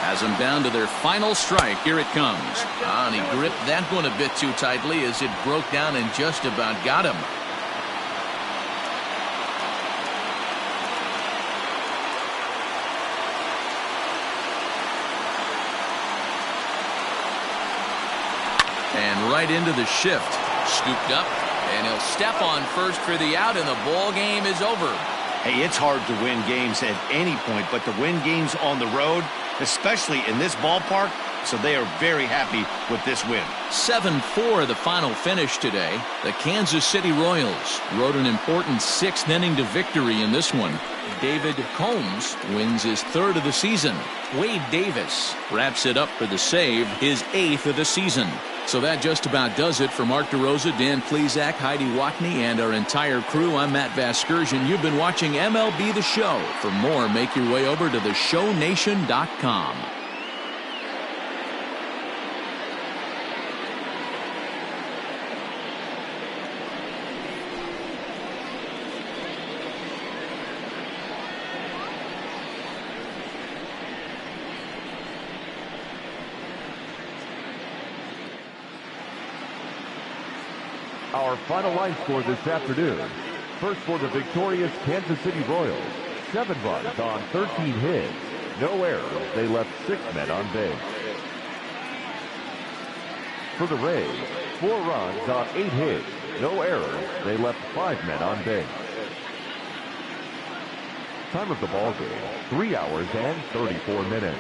Has them down to their final strike. Here it comes. And he gripped that one a bit too tightly as it broke down and just about got him. And right into the shift. Scooped up, and he'll step on first for the out, and the ball game is over. Hey, it's hard to win games at any point, but to win games on the road, especially in this ballpark, so they are very happy with this win. 7-4 the final finish today. The Kansas City Royals rode an important 6th inning to victory in this one. David Combs wins his 3rd of the season. Wade Davis wraps it up for the save, his 8th of the season. So that just about does it for Mark DeRosa, Dan Plesac, Heidi Watney, and our entire crew. I'm Matt Vasgersian. You've been watching MLB The Show. For more, make your way over to theshownation.com. Our final line score this afternoon. First for the victorious Kansas City Royals, 7 runs on 13 hits. No errors. They left 6 men on base. For the Rays, 4 runs on 8 hits. No errors. They left 5 men on base. Time of the ball game, 3 hours and 34 minutes.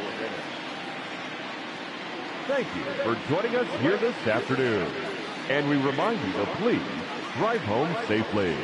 Thank you for joining us here this afternoon. And we remind you to please drive home safely.